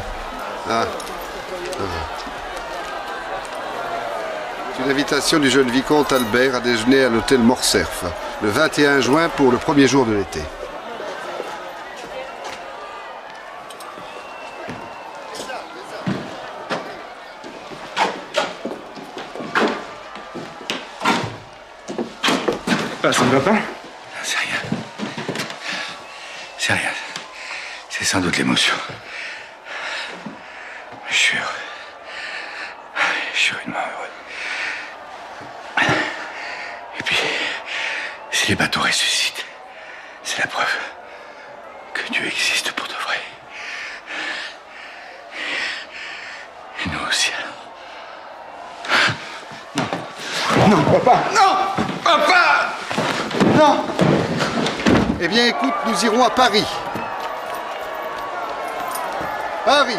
Ah. C'est une invitation du jeune vicomte Albert à déjeuner à l'hôtel Morcerf, le 21 juin pour le premier jour de l'été. Ça ne va pas? C'est rien. C'est rien. C'est sans doute l'émotion. Je suis heureux. Je suis rudement heureux. Et puis, si les bateaux ressuscitent, c'est la preuve que Dieu existe pour de vrai. Et nous aussi, alors. Non, papa! Non! Papa! Non! Eh bien, écoute, nous irons à Paris. Paris!